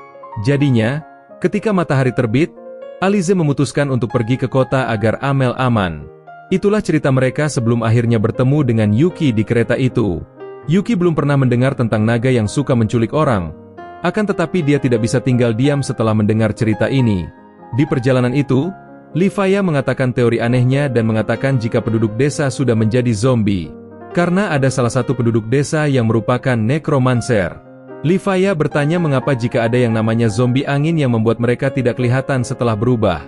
Jadinya, ketika matahari terbit, Alize memutuskan untuk pergi ke kota agar Amel aman. Itulah cerita mereka sebelum akhirnya bertemu dengan Yuki di kereta itu. Yuki belum pernah mendengar tentang naga yang suka menculik orang, Akan tetapi dia tidak bisa tinggal diam setelah mendengar cerita ini. Di perjalanan itu, Livia mengatakan teori anehnya dan mengatakan jika penduduk desa sudah menjadi zombie. Karena ada salah satu penduduk desa yang merupakan necromancer. Livia bertanya mengapa jika ada yang namanya zombie angin yang membuat mereka tidak kelihatan setelah berubah.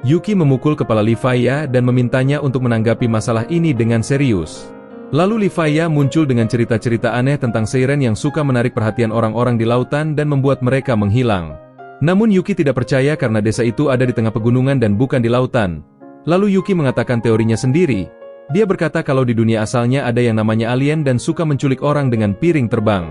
Yuki memukul kepala Livia dan memintanya untuk menanggapi masalah ini dengan serius. Lalu Livia muncul dengan cerita-cerita aneh tentang siren yang suka menarik perhatian orang-orang di lautan dan membuat mereka menghilang. Namun Yuki tidak percaya karena desa itu ada di tengah pegunungan dan bukan di lautan. Lalu Yuki mengatakan teorinya sendiri. Dia berkata kalau di dunia asalnya ada yang namanya alien dan suka menculik orang dengan piring terbang.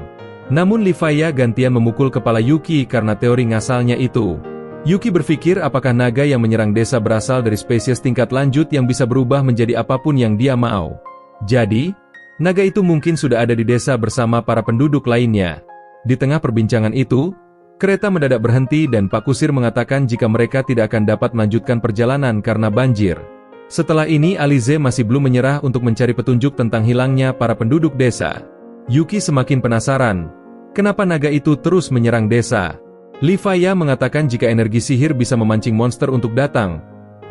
Namun Livia gantian memukul kepala Yuki karena teori ngasalnya itu. Yuki berpikir apakah naga yang menyerang desa berasal dari spesies tingkat lanjut yang bisa berubah menjadi apapun yang dia mau. Jadi, naga itu mungkin sudah ada di desa bersama para penduduk lainnya. Di tengah perbincangan itu, kereta mendadak berhenti dan Pak Kusir mengatakan jika mereka tidak akan dapat melanjutkan perjalanan karena banjir. Setelah ini Alize masih belum menyerah untuk mencari petunjuk tentang hilangnya para penduduk desa. Yuki semakin penasaran, kenapa naga itu terus menyerang desa. Livia mengatakan jika energi sihir bisa memancing monster untuk datang.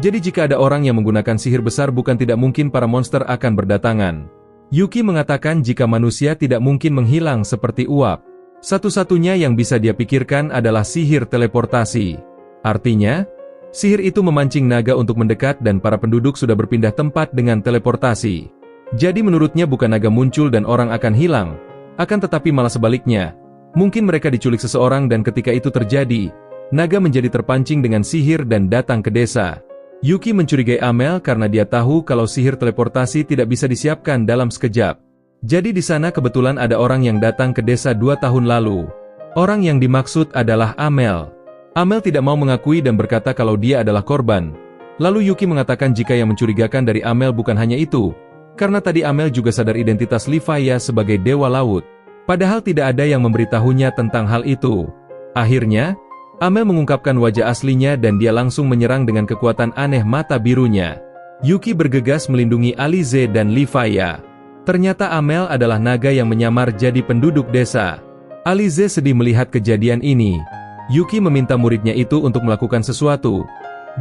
Jadi jika ada orang yang menggunakan sihir besar bukan tidak mungkin para monster akan berdatangan. Yuki mengatakan jika manusia tidak mungkin menghilang seperti uap. Satu-satunya yang bisa dia pikirkan adalah sihir teleportasi. Artinya, sihir itu memancing naga untuk mendekat dan para penduduk sudah berpindah tempat dengan teleportasi. Jadi menurutnya bukan naga muncul dan orang akan hilang, akan tetapi malah sebaliknya. Mungkin mereka diculik seseorang dan ketika itu terjadi, naga menjadi terpancing dengan sihir dan datang ke desa. Yuki mencurigai Amel karena dia tahu kalau sihir teleportasi tidak bisa disiapkan dalam sekejap. Jadi di sana kebetulan ada orang yang datang ke desa 2 tahun lalu. Orang yang dimaksud adalah Amel. Amel tidak mau mengakui dan berkata kalau dia adalah korban. Lalu Yuki mengatakan jika yang mencurigakan dari Amel bukan hanya itu, karena tadi Amel juga sadar identitas Livia sebagai dewa laut. Padahal tidak ada yang memberitahunya tentang hal itu. Akhirnya, Amel mengungkapkan wajah aslinya dan dia langsung menyerang dengan kekuatan aneh mata birunya. Yuki bergegas melindungi Alize dan Livia. Ternyata Amel adalah naga yang menyamar jadi penduduk desa. Alize sedih melihat kejadian ini. Yuki meminta muridnya itu untuk melakukan sesuatu.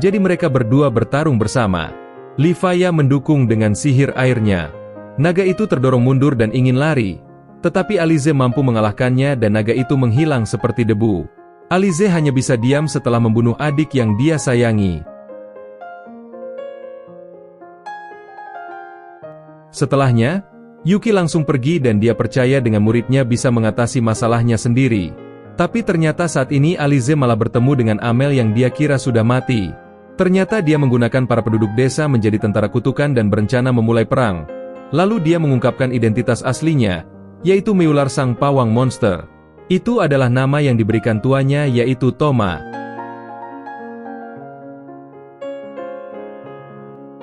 Jadi mereka berdua bertarung bersama. Livia mendukung dengan sihir airnya. Naga itu terdorong mundur dan ingin lari. Tetapi Alize mampu mengalahkannya dan naga itu menghilang seperti debu. Alize hanya bisa diam setelah membunuh adik yang dia sayangi. Setelahnya, Yuki langsung pergi dan dia percaya dengan muridnya bisa mengatasi masalahnya sendiri. Tapi ternyata saat ini Alize malah bertemu dengan Amel yang dia kira sudah mati. Ternyata dia menggunakan para penduduk desa menjadi tentara kutukan dan berencana memulai perang. Lalu dia mengungkapkan identitas aslinya, yaitu Meular sang pawang monster. Itu adalah nama yang diberikan tuanya yaitu Toma.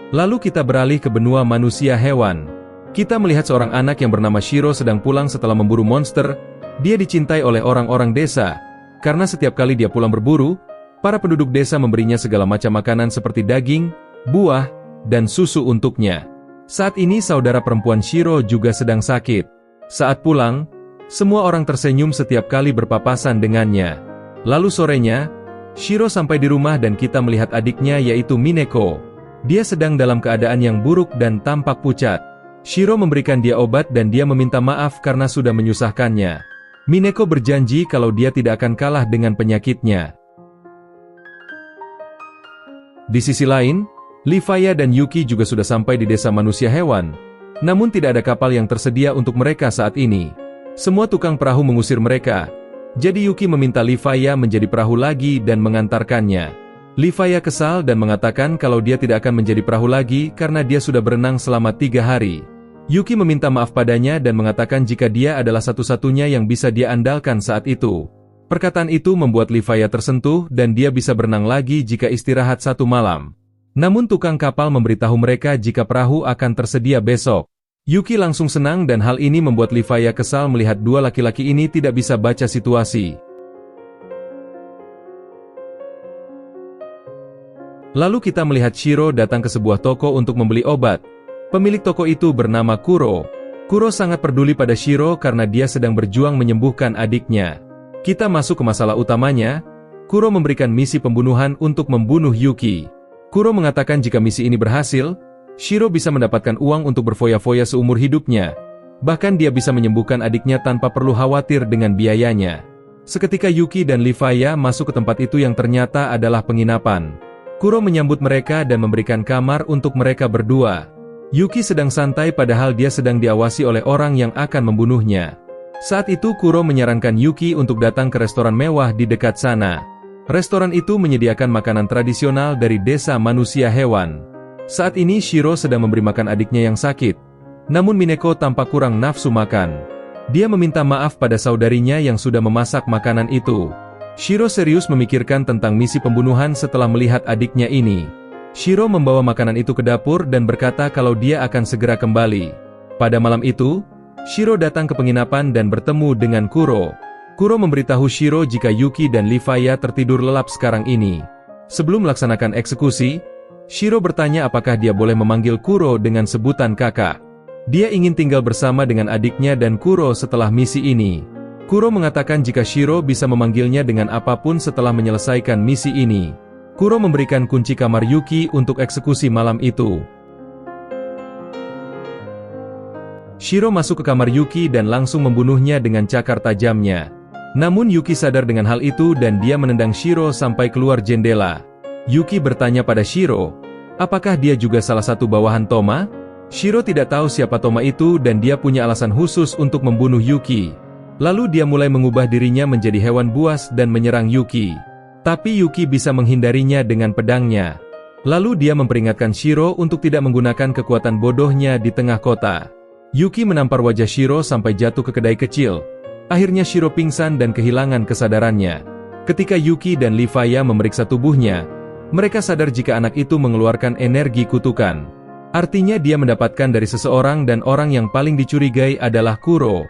Lalu kita beralih ke benua manusia hewan. Kita melihat seorang anak yang bernama Shiro sedang pulang setelah memburu monster. Dia dicintai oleh orang-orang desa. Karena setiap kali dia pulang berburu, para penduduk desa memberinya segala macam makanan seperti daging, buah, dan susu untuknya. Saat ini saudara perempuan Shiro juga sedang sakit. Saat pulang, semua orang tersenyum setiap kali berpapasan dengannya. Lalu sorenya, Shiro sampai di rumah dan kita melihat adiknya yaitu Mineko. Dia sedang dalam keadaan yang buruk dan tampak pucat. Shiro memberikan dia obat dan dia meminta maaf karena sudah menyusahkannya. Mineko berjanji kalau dia tidak akan kalah dengan penyakitnya. Di sisi lain, Livia dan Yuki juga sudah sampai di desa manusia hewan. Namun tidak ada kapal yang tersedia untuk mereka saat ini. Semua tukang perahu mengusir mereka. Jadi Yuki meminta Livia menjadi perahu lagi dan mengantarkannya. Livia kesal dan mengatakan kalau dia tidak akan menjadi perahu lagi karena dia sudah berenang selama 3 hari. Yuki meminta maaf padanya dan mengatakan jika dia adalah satu-satunya yang bisa dia andalkan saat itu. Perkataan itu membuat Livia tersentuh dan dia bisa berenang lagi jika istirahat 1 malam. Namun tukang kapal memberitahu mereka jika perahu akan tersedia besok. Yuki langsung senang dan hal ini membuat Livia kesal melihat dua laki-laki ini tidak bisa baca situasi. Lalu kita melihat Shiro datang ke sebuah toko untuk membeli obat. Pemilik toko itu bernama Kuro. Kuro sangat peduli pada Shiro karena dia sedang berjuang menyembuhkan adiknya. Kita masuk ke masalah utamanya. Kuro memberikan misi pembunuhan untuk membunuh Yuki. Kuro mengatakan jika misi ini berhasil, Shiro bisa mendapatkan uang untuk berfoya-foya seumur hidupnya. Bahkan dia bisa menyembuhkan adiknya tanpa perlu khawatir dengan biayanya. Seketika Yuki dan Leviya masuk ke tempat itu yang ternyata adalah penginapan. Kuro menyambut mereka dan memberikan kamar untuk mereka berdua. Yuki sedang santai padahal dia sedang diawasi oleh orang yang akan membunuhnya. Saat itu Kuro menyarankan Yuki untuk datang ke restoran mewah di dekat sana. Restoran itu menyediakan makanan tradisional dari desa manusia hewan. Saat ini Shiro sedang memberi makan adiknya yang sakit. Namun Mineko tampak kurang nafsu makan. Dia meminta maaf pada saudarinya yang sudah memasak makanan itu. Shiro serius memikirkan tentang misi pembunuhan setelah melihat adiknya ini. Shiro membawa makanan itu ke dapur dan berkata kalau dia akan segera kembali. Pada malam itu, Shiro datang ke penginapan dan bertemu dengan Kuro. Kuro memberitahu Shiro jika Yuki dan Leviya tertidur lelap sekarang ini. Sebelum melaksanakan eksekusi, Shiro bertanya apakah dia boleh memanggil Kuro dengan sebutan kakak. Dia ingin tinggal bersama dengan adiknya dan Kuro setelah misi ini. Kuro mengatakan jika Shiro bisa memanggilnya dengan apapun setelah menyelesaikan misi ini. Kuro memberikan kunci kamar Yuki untuk eksekusi malam itu. Shiro masuk ke kamar Yuki dan langsung membunuhnya dengan cakar tajamnya. Namun Yuki sadar dengan hal itu dan dia menendang Shiro sampai keluar jendela. Yuki bertanya pada Shiro, apakah dia juga salah satu bawahan Toma? Shiro tidak tahu siapa Toma itu dan dia punya alasan khusus untuk membunuh Yuki. Lalu dia mulai mengubah dirinya menjadi hewan buas dan menyerang Yuki. Tapi Yuki bisa menghindarinya dengan pedangnya. Lalu dia memperingatkan Shiro untuk tidak menggunakan kekuatan bodohnya di tengah kota. Yuki menampar wajah Shiro sampai jatuh ke kedai kecil. Akhirnya Shiro pingsan dan kehilangan kesadarannya. Ketika Yuki dan Leviya memeriksa tubuhnya, mereka sadar jika anak itu mengeluarkan energi kutukan. Artinya dia mendapatkan dari seseorang dan orang yang paling dicurigai adalah Kuro.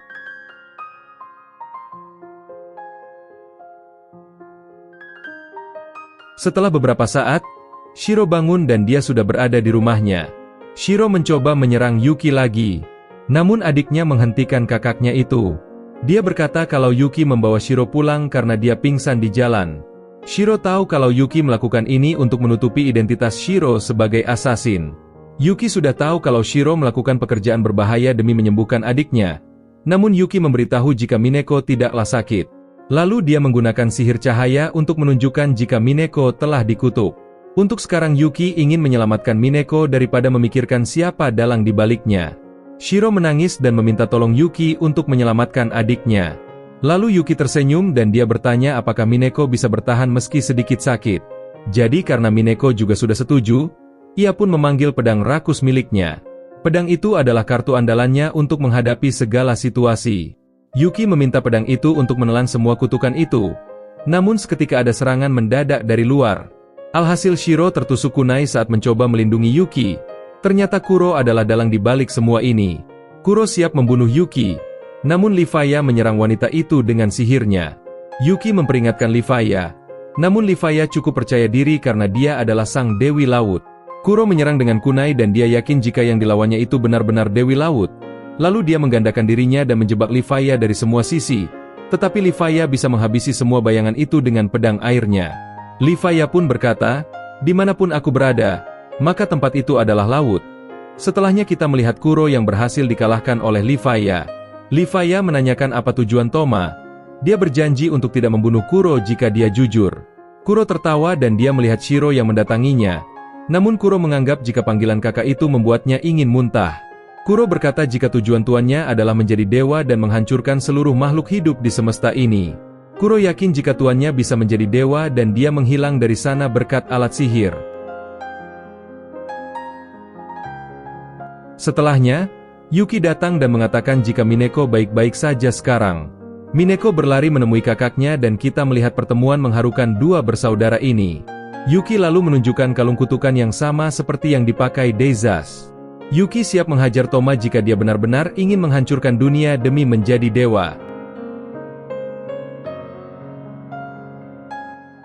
Setelah beberapa saat, Shiro bangun dan dia sudah berada di rumahnya. Shiro mencoba menyerang Yuki lagi. Namun adiknya menghentikan kakaknya itu. Dia berkata kalau Yuki membawa Shiro pulang karena dia pingsan di jalan. Shiro tahu kalau Yuki melakukan ini untuk menutupi identitas Shiro sebagai asasin. Yuki sudah tahu kalau Shiro melakukan pekerjaan berbahaya demi menyembuhkan adiknya. Namun Yuki memberitahu jika Mineko tidaklah sakit. Lalu dia menggunakan sihir cahaya untuk menunjukkan jika Mineko telah dikutuk. Untuk sekarang Yuki ingin menyelamatkan Mineko daripada memikirkan siapa dalang di baliknya. Shiro menangis dan meminta tolong Yuki untuk menyelamatkan adiknya. Lalu Yuki tersenyum dan dia bertanya apakah Mineko bisa bertahan meski sedikit sakit. Jadi karena Mineko juga sudah setuju, ia pun memanggil pedang rakus miliknya. Pedang itu adalah kartu andalannya untuk menghadapi segala situasi. Yuki meminta pedang itu untuk menelan semua kutukan itu. Namun seketika ada serangan mendadak dari luar. Alhasil Shiro tertusuk kunai saat mencoba melindungi Yuki. Ternyata Kuro adalah dalang di balik semua ini. Kuro siap membunuh Yuki. Namun Leviya menyerang wanita itu dengan sihirnya. Yuki memperingatkan Leviya. Namun Leviya cukup percaya diri karena dia adalah sang Dewi Laut. Kuro menyerang dengan kunai dan dia yakin jika yang dilawannya itu benar-benar Dewi Laut. Lalu dia menggandakan dirinya dan menjebak Leviya dari semua sisi. Tetapi Leviya bisa menghabisi semua bayangan itu dengan pedang airnya. Leviya pun berkata, dimanapun aku berada, maka tempat itu adalah laut. Setelahnya kita melihat Kuro yang berhasil dikalahkan oleh Leviya. Leviya menanyakan apa tujuan Toma. Dia berjanji untuk tidak membunuh Kuro jika dia jujur. Kuro tertawa dan dia melihat Shiro yang mendatanginya. Namun Kuro menganggap jika panggilan kakak itu membuatnya ingin muntah. Kuro berkata jika tujuan tuannya adalah menjadi dewa dan menghancurkan seluruh makhluk hidup di semesta ini. Kuro yakin jika tuannya bisa menjadi dewa dan dia menghilang dari sana berkat alat sihir. Setelahnya, Yuki datang dan mengatakan jika Mineko baik-baik saja sekarang. Mineko berlari menemui kakaknya dan kita melihat pertemuan mengharukan dua bersaudara ini. Yuki lalu menunjukkan kalung kutukan yang sama seperti yang dipakai Deizas. Yuki siap menghajar Toma jika dia benar-benar ingin menghancurkan dunia demi menjadi dewa.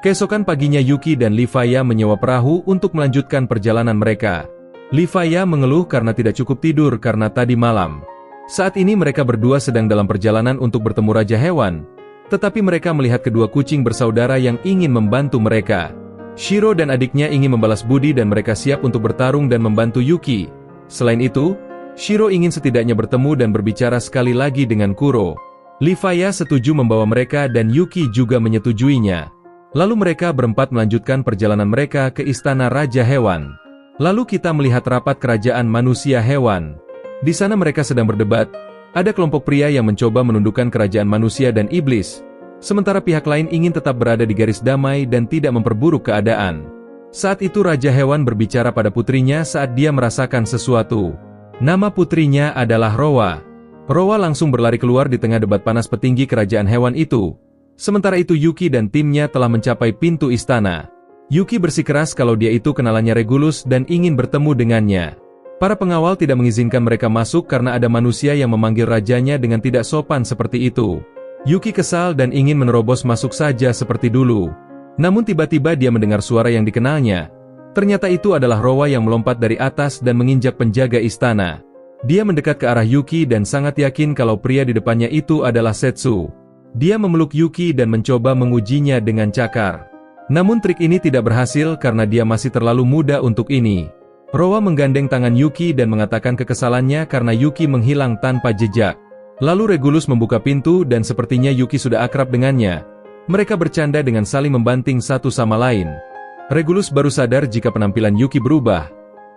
Keesokan paginya Yuki dan Leviya menyewa perahu untuk melanjutkan perjalanan mereka. Leviya mengeluh karena tidak cukup tidur karena tadi malam. Saat ini mereka berdua sedang dalam perjalanan untuk bertemu Raja Hewan. Tetapi mereka melihat kedua kucing bersaudara yang ingin membantu mereka. Shiro dan adiknya ingin membalas budi dan mereka siap untuk bertarung dan membantu Yuki. Selain itu, Shiro ingin setidaknya bertemu dan berbicara sekali lagi dengan Kuro. Levi setuju membawa mereka dan Yuki juga menyetujuinya. Lalu mereka berempat melanjutkan perjalanan mereka ke Istana Raja Hewan. Lalu kita melihat rapat kerajaan manusia hewan. Di sana mereka sedang berdebat. Ada kelompok pria yang mencoba menundukkan kerajaan manusia dan iblis. Sementara pihak lain ingin tetap berada di garis damai dan tidak memperburuk keadaan. Saat itu Raja Hewan berbicara pada putrinya saat dia merasakan sesuatu. Nama putrinya adalah Rowa. Rowa langsung berlari keluar di tengah debat panas petinggi kerajaan hewan itu. Sementara itu Yuki dan timnya telah mencapai pintu istana. Yuki bersikeras kalau dia itu kenalannya Regulus dan ingin bertemu dengannya. Para pengawal tidak mengizinkan mereka masuk karena ada manusia yang memanggil rajanya dengan tidak sopan seperti itu. Yuki kesal dan ingin menerobos masuk saja seperti dulu. Namun tiba-tiba dia mendengar suara yang dikenalnya. Ternyata itu adalah Rowa yang melompat dari atas dan menginjak penjaga istana. Dia mendekat ke arah Yuki dan sangat yakin kalau pria di depannya itu adalah Setsu. Dia memeluk Yuki dan mencoba mengujinya dengan cakar. Namun trik ini tidak berhasil karena dia masih terlalu muda untuk ini. Rowa menggandeng tangan Yuki dan mengatakan kekesalannya karena Yuki menghilang tanpa jejak. Lalu Regulus membuka pintu dan sepertinya Yuki sudah akrab dengannya. Mereka bercanda dengan saling membanting satu sama lain. Regulus baru sadar jika penampilan Yuki berubah.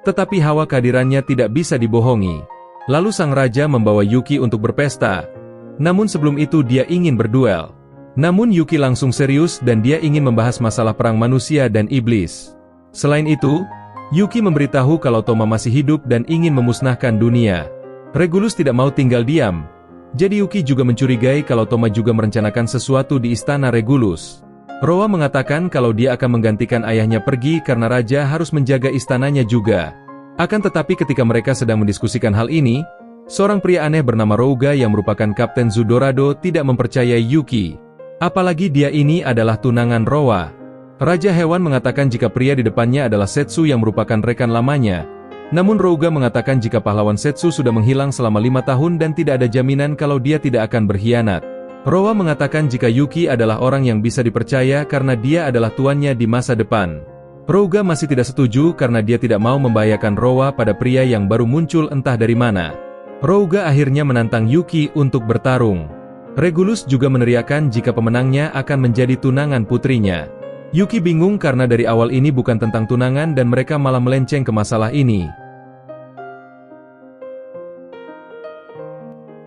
Tetapi hawa kehadirannya tidak bisa dibohongi. Lalu sang raja membawa Yuki untuk berpesta. Namun sebelum itu dia ingin berduel. Namun Yuki langsung serius dan dia ingin membahas masalah perang manusia dan iblis. Selain itu, Yuki memberitahu kalau Toma masih hidup dan ingin memusnahkan dunia. Regulus tidak mau tinggal diam. Jadi Yuki juga mencurigai kalau Toma juga merencanakan sesuatu di istana Regulus. Rowa mengatakan kalau dia akan menggantikan ayahnya pergi karena raja harus menjaga istananya juga. Akan tetapi ketika mereka sedang mendiskusikan hal ini, seorang pria aneh bernama Rouga yang merupakan Kapten Zudorado tidak mempercayai Yuki. Apalagi dia ini adalah tunangan Rowa. Raja Hewan mengatakan jika pria di depannya adalah Setsu yang merupakan rekan lamanya. Namun Rouga mengatakan jika pahlawan Setsu sudah menghilang selama 5 tahun dan tidak ada jaminan kalau dia tidak akan berkhianat. Rowa mengatakan jika Yuki adalah orang yang bisa dipercaya karena dia adalah tuannya di masa depan. Rouga masih tidak setuju karena dia tidak mau membahayakan Rowa pada pria yang baru muncul entah dari mana. Rouga akhirnya menantang Yuki untuk bertarung. Regulus juga meneriakkan jika pemenangnya akan menjadi tunangan putrinya. Yuki bingung karena dari awal ini bukan tentang tunangan dan mereka malah melenceng ke masalah ini.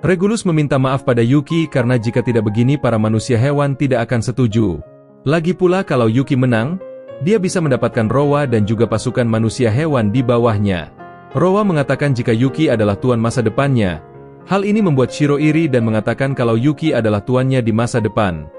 Regulus meminta maaf pada Yuki karena jika tidak begini para manusia hewan tidak akan setuju. Lagi pula kalau Yuki menang, dia bisa mendapatkan Rowa dan juga pasukan manusia hewan di bawahnya. Rowa mengatakan jika Yuki adalah tuan masa depannya. Hal ini membuat Shiro iri dan mengatakan kalau Yuki adalah tuannya di masa depan.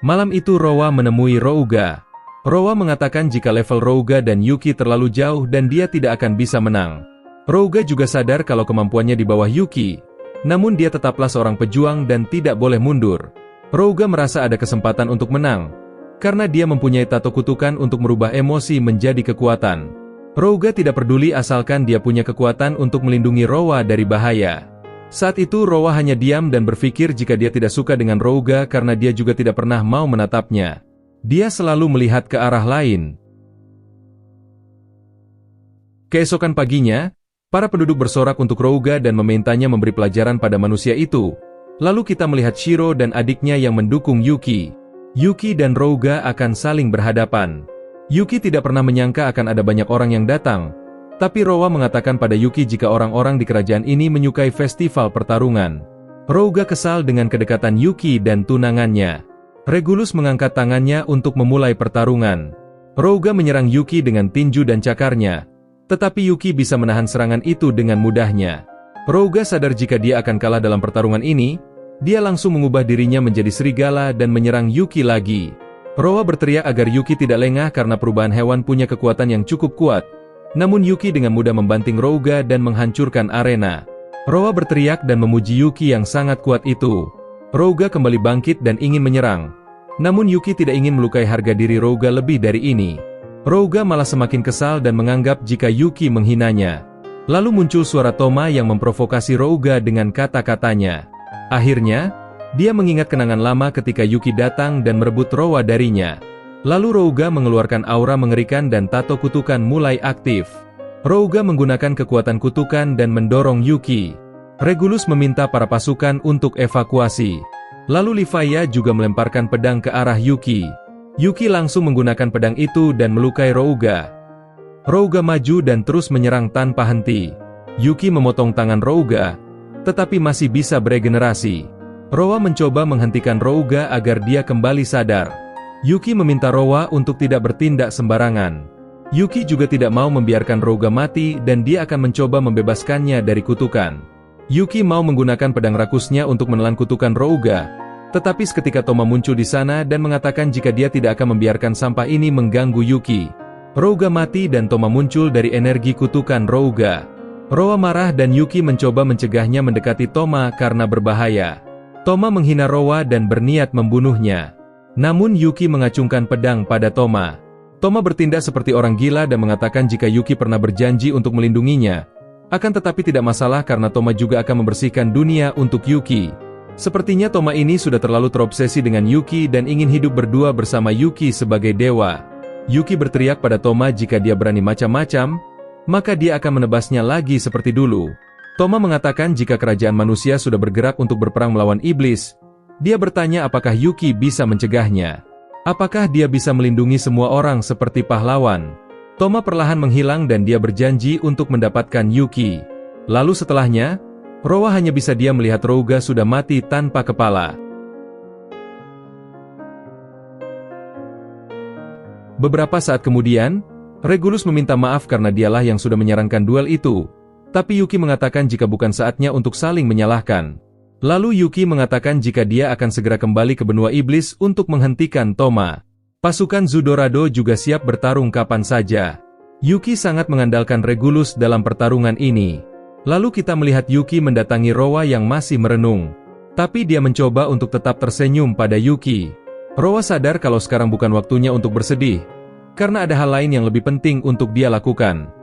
Malam itu Rowa menemui Rouga. Rowa mengatakan jika level Rouga dan Yuki terlalu jauh dan dia tidak akan bisa menang. Rouga juga sadar kalau kemampuannya di bawah Yuki. Namun dia tetaplah seorang pejuang dan tidak boleh mundur. Rouga merasa ada kesempatan untuk menang. Karena dia mempunyai tato kutukan untuk merubah emosi menjadi kekuatan. Rouga tidak peduli asalkan dia punya kekuatan untuk melindungi Rowa dari bahaya. Saat itu Rowa hanya diam dan berpikir jika dia tidak suka dengan Rouga karena dia juga tidak pernah mau menatapnya. Dia selalu melihat ke arah lain. Keesokan paginya, para penduduk bersorak untuk Rouga dan memintanya memberi pelajaran pada manusia itu. Lalu kita melihat Shiro dan adiknya yang mendukung Yuki. Yuki dan Rouga akan saling berhadapan. Yuki tidak pernah menyangka akan ada banyak orang yang datang. Tapi Rowa mengatakan pada Yuki jika orang-orang di kerajaan ini menyukai festival pertarungan. Rouga kesal dengan kedekatan Yuki dan tunangannya. Regulus mengangkat tangannya untuk memulai pertarungan. Rouga menyerang Yuki dengan tinju dan cakarnya. Tetapi Yuki bisa menahan serangan itu dengan mudahnya. Rouga sadar jika dia akan kalah dalam pertarungan ini. Dia langsung mengubah dirinya menjadi serigala dan menyerang Yuki lagi. Rowa berteriak agar Yuki tidak lengah karena perubahan hewan punya kekuatan yang cukup kuat. Namun Yuki dengan mudah membanting Rouga dan menghancurkan arena. Rowa berteriak dan memuji Yuki yang sangat kuat itu. Rouga kembali bangkit dan ingin menyerang. Namun Yuki tidak ingin melukai harga diri Rouga lebih dari ini. Rouga malah semakin kesal dan menganggap jika Yuki menghinanya. Lalu muncul suara Toma yang memprovokasi Rouga dengan kata-katanya. Akhirnya, Dia mengingat kenangan lama ketika Yuki datang dan merebut Rowa darinya. Lalu Rouga mengeluarkan aura mengerikan dan tato kutukan mulai aktif. Rouga menggunakan kekuatan kutukan dan mendorong Yuki. Regulus meminta para pasukan untuk evakuasi. Lalu Livia juga melemparkan pedang ke arah Yuki. Yuki langsung menggunakan pedang itu dan melukai Rouga. Rouga maju dan terus menyerang tanpa henti. Yuki memotong tangan Rouga, tetapi masih bisa beregenerasi. Rowa mencoba menghentikan Rouga agar dia kembali sadar. Yuki meminta Rowa untuk tidak bertindak sembarangan. Yuki juga tidak mau membiarkan Rouga mati dan dia akan mencoba membebaskannya dari kutukan. Yuki mau menggunakan pedang rakusnya untuk menelan kutukan Rouga, tetapi seketika Toma muncul di sana dan mengatakan jika dia tidak akan membiarkan sampah ini mengganggu Yuki. Rouga mati dan Toma muncul dari energi kutukan Rouga. Rowa marah dan Yuki mencoba mencegahnya mendekati Toma karena berbahaya. Toma menghina Rowa dan berniat membunuhnya. Namun Yuki mengacungkan pedang pada Toma. Toma bertindak seperti orang gila dan mengatakan jika Yuki pernah berjanji untuk melindunginya. Akan tetapi tidak masalah karena Toma juga akan membersihkan dunia untuk Yuki. Sepertinya Toma ini sudah terlalu terobsesi dengan Yuki dan ingin hidup berdua bersama Yuki sebagai dewa. Yuki berteriak pada Toma jika dia berani macam-macam, maka dia akan menebasnya lagi seperti dulu. Toma mengatakan jika kerajaan manusia sudah bergerak untuk berperang melawan iblis. Dia bertanya apakah Yuki bisa mencegahnya. Apakah dia bisa melindungi semua orang seperti pahlawan? Toma perlahan menghilang dan dia berjanji untuk mendapatkan Yuki. Lalu setelahnya, Rowa hanya bisa diam melihat Rouga sudah mati tanpa kepala. Beberapa saat kemudian, Regulus meminta maaf karena dialah yang sudah menyarankan duel itu. Tapi Yuki mengatakan jika bukan saatnya untuk saling menyalahkan. Lalu Yuki mengatakan jika dia akan segera kembali ke benua iblis untuk menghentikan Toma. Pasukan Zudorado juga siap bertarung kapan saja. Yuki sangat mengandalkan Regulus dalam pertarungan ini. Lalu kita melihat Yuki mendatangi Rowa yang masih merenung. Tapi dia mencoba untuk tetap tersenyum pada Yuki. Rowa sadar kalau sekarang bukan waktunya untuk bersedih. Karena ada hal lain yang lebih penting untuk dia lakukan.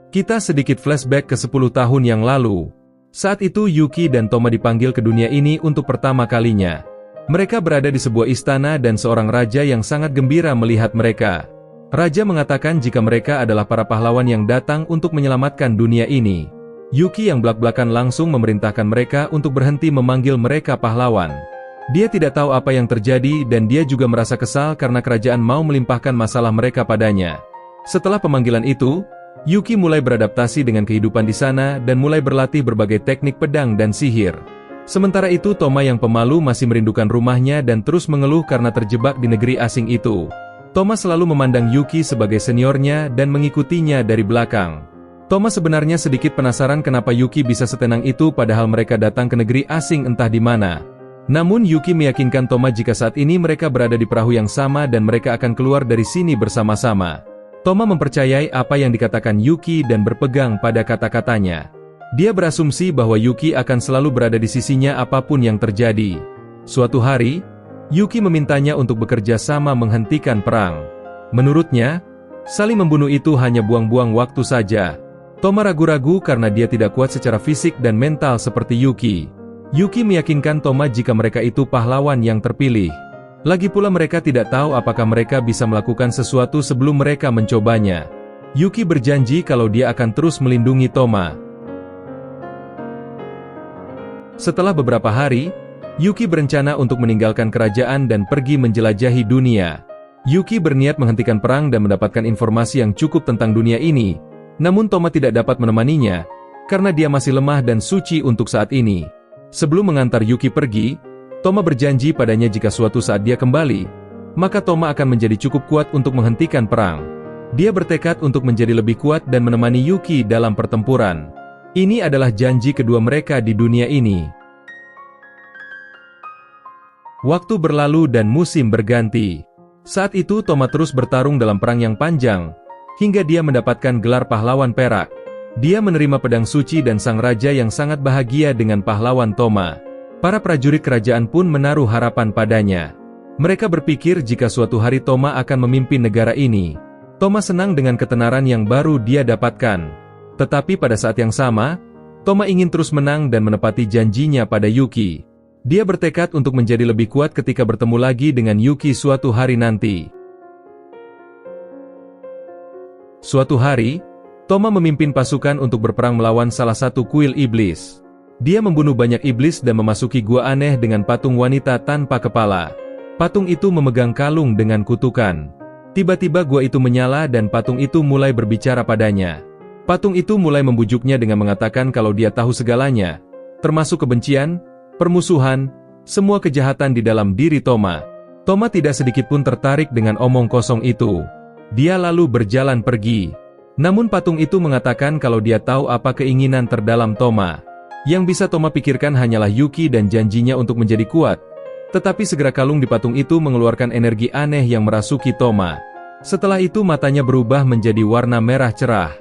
Kita sedikit flashback ke 10 tahun yang lalu. Saat itu Yuki dan Toma dipanggil ke dunia ini untuk pertama kalinya. Mereka berada di sebuah istana dan seorang raja yang sangat gembira melihat mereka. Raja mengatakan jika mereka adalah para pahlawan yang datang untuk menyelamatkan dunia ini. Yuki yang belak-belakan langsung memerintahkan mereka untuk berhenti memanggil mereka pahlawan. Dia tidak tahu apa yang terjadi dan dia juga merasa kesal karena kerajaan mau melimpahkan masalah mereka padanya. Setelah pemanggilan itu, Yuki mulai beradaptasi dengan kehidupan di sana dan mulai berlatih berbagai teknik pedang dan sihir. Sementara itu Toma yang pemalu masih merindukan rumahnya dan terus mengeluh karena terjebak di negeri asing itu. Toma selalu memandang Yuki sebagai seniornya dan mengikutinya dari belakang. Toma sebenarnya sedikit penasaran kenapa Yuki bisa setenang itu padahal mereka datang ke negeri asing entah di mana. Namun Yuki meyakinkan Toma jika saat ini mereka berada di perahu yang sama dan mereka akan keluar dari sini bersama-sama. Toma mempercayai apa yang dikatakan Yuki dan berpegang pada kata-katanya. Dia berasumsi bahwa Yuki akan selalu berada di sisinya apapun yang terjadi. Suatu hari, Yuki memintanya untuk bekerja sama menghentikan perang. Menurutnya, saling membunuh itu hanya buang-buang waktu saja. Toma ragu-ragu karena dia tidak kuat secara fisik dan mental seperti Yuki. Yuki meyakinkan Toma jika mereka itu pahlawan yang terpilih. Lagi pula mereka tidak tahu apakah mereka bisa melakukan sesuatu sebelum mereka mencobanya. Yuki berjanji kalau dia akan terus melindungi Toma. Setelah beberapa hari, Yuki berencana untuk meninggalkan kerajaan dan pergi menjelajahi dunia. Yuki berniat menghentikan perang dan mendapatkan informasi yang cukup tentang dunia ini. Namun Toma tidak dapat menemaninya, karena dia masih lemah dan suci untuk saat ini. Sebelum mengantar Yuki pergi, Toma berjanji padanya jika suatu saat dia kembali, maka Toma akan menjadi cukup kuat untuk menghentikan perang. Dia bertekad untuk menjadi lebih kuat dan menemani Yuki dalam pertempuran. Ini adalah janji kedua mereka di dunia ini. Waktu berlalu dan musim berganti. Saat itu Toma terus bertarung dalam perang yang panjang, hingga dia mendapatkan gelar pahlawan perak. Dia menerima pedang suci dan sang raja yang sangat bahagia dengan pahlawan Toma. Para prajurit kerajaan pun menaruh harapan padanya. Mereka berpikir jika suatu hari Toma akan memimpin negara ini. Toma senang dengan ketenaran yang baru dia dapatkan. Tetapi pada saat yang sama, Toma ingin terus menang dan menepati janjinya pada Yuki. Dia bertekad untuk menjadi lebih kuat ketika bertemu lagi dengan Yuki suatu hari nanti. Suatu hari, Toma memimpin pasukan untuk berperang melawan salah satu kuil iblis. Dia membunuh banyak iblis dan memasuki gua aneh dengan patung wanita tanpa kepala. Patung itu memegang kalung dengan kutukan. Tiba-tiba gua itu menyala dan patung itu mulai berbicara padanya. Patung itu mulai membujuknya dengan mengatakan kalau dia tahu segalanya, termasuk kebencian, permusuhan, semua kejahatan di dalam diri Toma. Toma tidak sedikit pun tertarik dengan omong kosong itu. Dia lalu berjalan pergi. Namun patung itu mengatakan kalau dia tahu apa keinginan terdalam Toma. Yang bisa Toma pikirkan hanyalah Yuki dan janjinya untuk menjadi kuat. Tetapi segera kalung di patung itu mengeluarkan energi aneh yang merasuki Toma. Setelah itu matanya berubah menjadi warna merah cerah.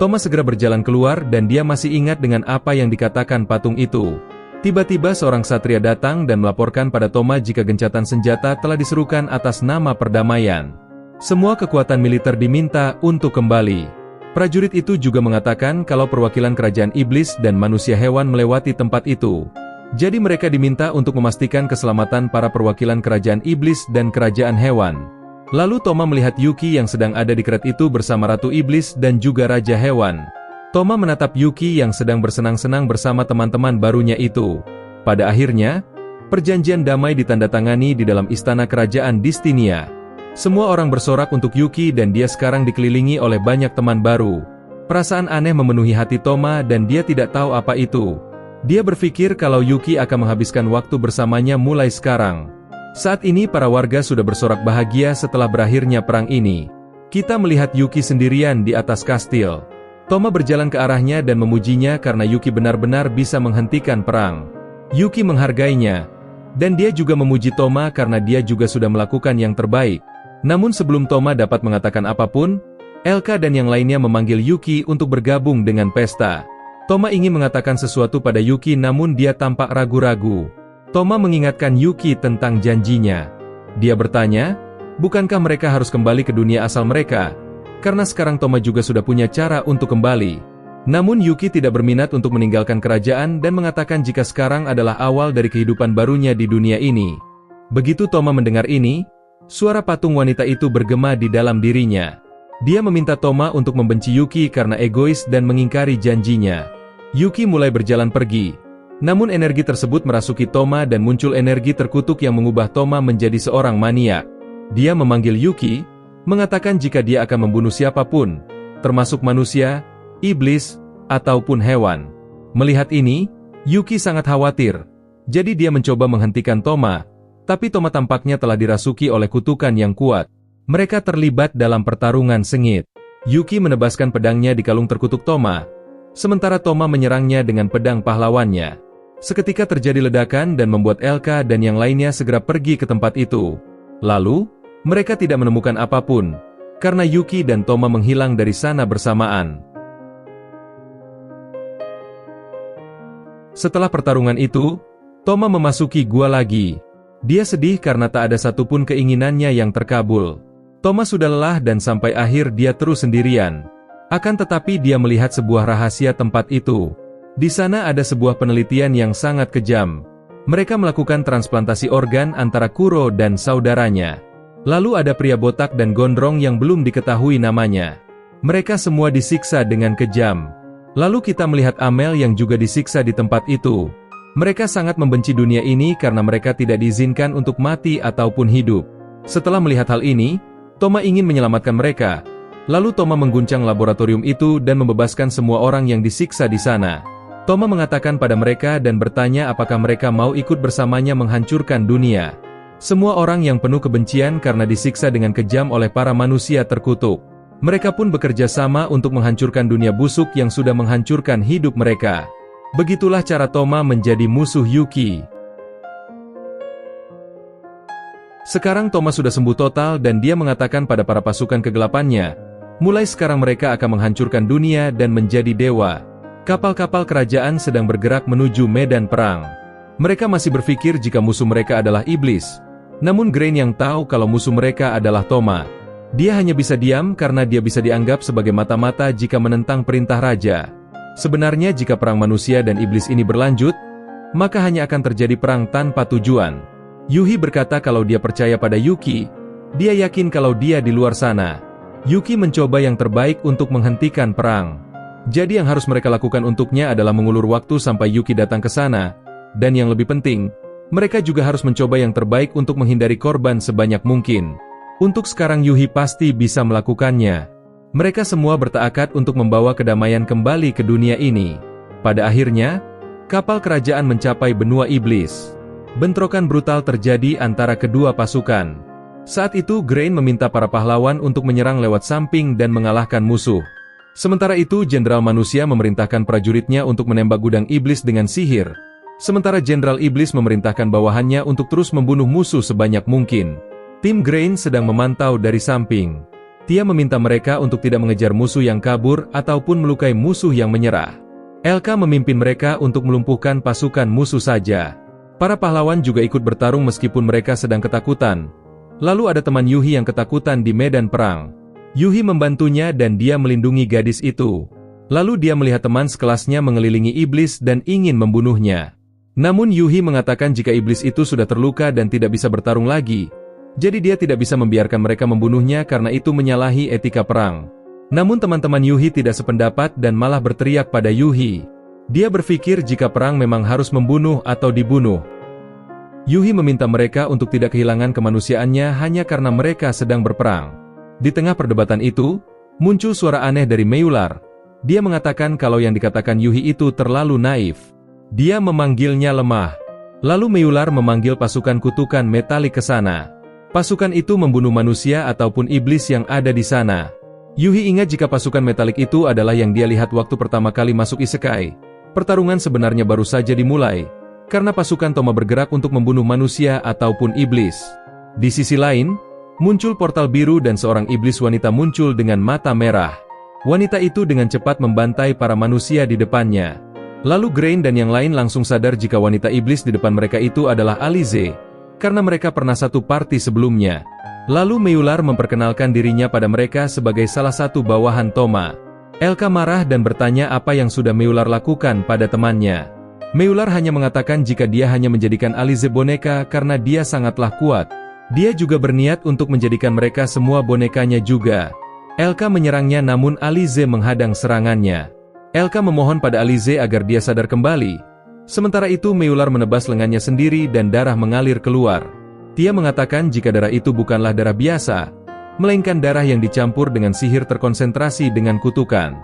Toma segera berjalan keluar dan dia masih ingat dengan apa yang dikatakan patung itu. Tiba-tiba seorang satria datang dan melaporkan pada Toma jika gencatan senjata telah diserukan atas nama perdamaian. Semua kekuatan militer diminta untuk kembali. Prajurit itu juga mengatakan kalau perwakilan kerajaan iblis dan manusia hewan melewati tempat itu. Jadi mereka diminta untuk memastikan keselamatan para perwakilan kerajaan iblis dan kerajaan hewan. Lalu Toma melihat Yuki yang sedang ada di kret itu bersama Ratu Iblis dan juga Raja Hewan. Toma menatap Yuki yang sedang bersenang-senang bersama teman-teman barunya itu. Pada akhirnya, perjanjian damai ditandatangani di dalam istana kerajaan Distinia. Semua orang bersorak untuk Yuki dan dia sekarang dikelilingi oleh banyak teman baru. Perasaan aneh memenuhi hati Toma dan dia tidak tahu apa itu. Dia berpikir kalau Yuki akan menghabiskan waktu bersamanya mulai sekarang. Saat ini para warga sudah bersorak bahagia setelah berakhirnya perang ini. Kita melihat Yuki sendirian di atas kastil. Toma berjalan ke arahnya dan memujinya karena Yuki benar-benar bisa menghentikan perang. Yuki menghargainya. Dan dia juga memuji Toma karena dia juga sudah melakukan yang terbaik. Namun sebelum Toma dapat mengatakan apapun, Elka dan yang lainnya memanggil Yuki untuk bergabung dengan pesta. Toma ingin mengatakan sesuatu pada Yuki namun dia tampak ragu-ragu. Toma mengingatkan Yuki tentang janjinya. Dia bertanya, bukankah mereka harus kembali ke dunia asal mereka? Karena sekarang Toma juga sudah punya cara untuk kembali. Namun Yuki tidak berminat untuk meninggalkan kerajaan dan mengatakan jika sekarang adalah awal dari kehidupan barunya di dunia ini. Begitu Toma mendengar ini, suara patung wanita itu bergema di dalam dirinya. Dia meminta Toma untuk membenci Yuki karena egois dan mengingkari janjinya. Yuki mulai berjalan pergi. Namun energi tersebut merasuki Toma dan muncul energi terkutuk yang mengubah Toma menjadi seorang maniak. Dia memanggil Yuki, mengatakan jika dia akan membunuh siapapun, termasuk manusia, iblis, ataupun hewan. Melihat ini, Yuki sangat khawatir. Jadi dia mencoba menghentikan Toma, tapi Toma tampaknya telah dirasuki oleh kutukan yang kuat. Mereka terlibat dalam pertarungan sengit. Yuki menebaskan pedangnya di kalung terkutuk Toma, sementara Toma menyerangnya dengan pedang pahlawannya. Seketika terjadi ledakan dan membuat Elka dan yang lainnya segera pergi ke tempat itu. Lalu, mereka tidak menemukan apapun, karena Yuki dan Toma menghilang dari sana bersamaan. Setelah pertarungan itu, Toma memasuki gua lagi. Dia sedih karena tak ada satupun keinginannya yang terkabul. Toma sudah lelah dan sampai akhir dia terus sendirian. Akan tetapi dia melihat sebuah rahasia tempat itu. Di sana ada sebuah penelitian yang sangat kejam. Mereka melakukan transplantasi organ antara Kuro dan saudaranya. Lalu ada pria botak dan gondrong yang belum diketahui namanya. Mereka semua disiksa dengan kejam. Lalu kita melihat Amel yang juga disiksa di tempat itu. Mereka sangat membenci dunia ini karena mereka tidak diizinkan untuk mati ataupun hidup. Setelah melihat hal ini, Toma ingin menyelamatkan mereka. Lalu Toma mengguncang laboratorium itu dan membebaskan semua orang yang disiksa di sana. Toma mengatakan pada mereka dan bertanya apakah mereka mau ikut bersamanya menghancurkan dunia. Semua orang yang penuh kebencian karena disiksa dengan kejam oleh para manusia terkutuk. Mereka pun bekerja sama untuk menghancurkan dunia busuk yang sudah menghancurkan hidup mereka. Begitulah cara Toma menjadi musuh Yuki. Sekarang Toma sudah sembuh total dan dia mengatakan pada para pasukan kegelapannya, mulai sekarang mereka akan menghancurkan dunia dan menjadi dewa. Kapal-kapal kerajaan sedang bergerak menuju medan perang. Mereka masih berpikir jika musuh mereka adalah iblis. Namun Grain yang tahu kalau musuh mereka adalah Toma. Dia hanya bisa diam karena dia bisa dianggap sebagai mata-mata jika menentang perintah raja. Sebenarnya jika perang manusia dan iblis ini berlanjut, maka hanya akan terjadi perang tanpa tujuan. Yuhi berkata kalau dia percaya pada Yuki. Dia yakin kalau dia di luar sana. Yuki mencoba yang terbaik untuk menghentikan perang. Jadi yang harus mereka lakukan untuknya adalah mengulur waktu sampai Yuki datang ke sana. Dan yang lebih penting, mereka juga harus mencoba yang terbaik untuk menghindari korban sebanyak mungkin. Untuk sekarang Yuhi pasti bisa melakukannya. Mereka semua bertekad untuk membawa kedamaian kembali ke dunia ini. Pada akhirnya, kapal kerajaan mencapai benua iblis. Bentrokan brutal terjadi antara kedua pasukan. Saat itu Grain meminta para pahlawan untuk menyerang lewat samping dan mengalahkan musuh. Sementara itu Jenderal Manusia memerintahkan prajuritnya untuk menembak gudang iblis dengan sihir. Sementara Jenderal Iblis memerintahkan bawahannya untuk terus membunuh musuh sebanyak mungkin. Tim Grain sedang memantau dari samping. Dia meminta mereka untuk tidak mengejar musuh yang kabur ataupun melukai musuh yang menyerah. Elka memimpin mereka untuk melumpuhkan pasukan musuh saja. Para pahlawan juga ikut bertarung meskipun mereka sedang ketakutan. Lalu ada teman Yuhi yang ketakutan di medan perang. Yuhi membantunya dan dia melindungi gadis itu. Lalu dia melihat teman sekelasnya mengelilingi iblis dan ingin membunuhnya. Namun Yuhi mengatakan jika iblis itu sudah terluka dan tidak bisa bertarung lagi, jadi dia tidak bisa membiarkan mereka membunuhnya karena itu menyalahi etika perang. Namun teman-teman Yuhi tidak sependapat dan malah berteriak pada Yuhi. Dia berpikir jika perang memang harus membunuh atau dibunuh. Yuhi meminta mereka untuk tidak kehilangan kemanusiaannya hanya karena mereka sedang berperang. Di tengah perdebatan itu, muncul suara aneh dari Meyular. Dia mengatakan kalau yang dikatakan Yuhi itu terlalu naif. Dia memanggilnya lemah. Lalu Meyular memanggil pasukan kutukan metalik ke sana. Pasukan itu membunuh manusia ataupun iblis yang ada di sana. Yuhi ingat jika pasukan metalik itu adalah yang dia lihat waktu pertama kali masuk isekai. Pertarungan sebenarnya baru saja dimulai, karena pasukan Toma bergerak untuk membunuh manusia ataupun iblis. Di sisi lain, muncul portal biru dan seorang iblis wanita muncul dengan mata merah. Wanita itu dengan cepat membantai para manusia di depannya. Lalu Grain dan yang lain langsung sadar jika wanita iblis di depan mereka itu adalah Alize, karena mereka pernah satu party sebelumnya. Lalu Meyular memperkenalkan dirinya pada mereka sebagai salah satu bawahan Toma. Elka marah dan bertanya apa yang sudah Meyular lakukan pada temannya. Meyular hanya mengatakan jika dia hanya menjadikan Alize boneka karena dia sangatlah kuat. Dia juga berniat untuk menjadikan mereka semua bonekanya juga. Elka menyerangnya namun Alize menghadang serangannya. Elka memohon pada Alize agar dia sadar kembali. Sementara itu Meyular menebas lengannya sendiri dan darah mengalir keluar. Dia mengatakan jika darah itu bukanlah darah biasa, melainkan darah yang dicampur dengan sihir terkonsentrasi dengan kutukan.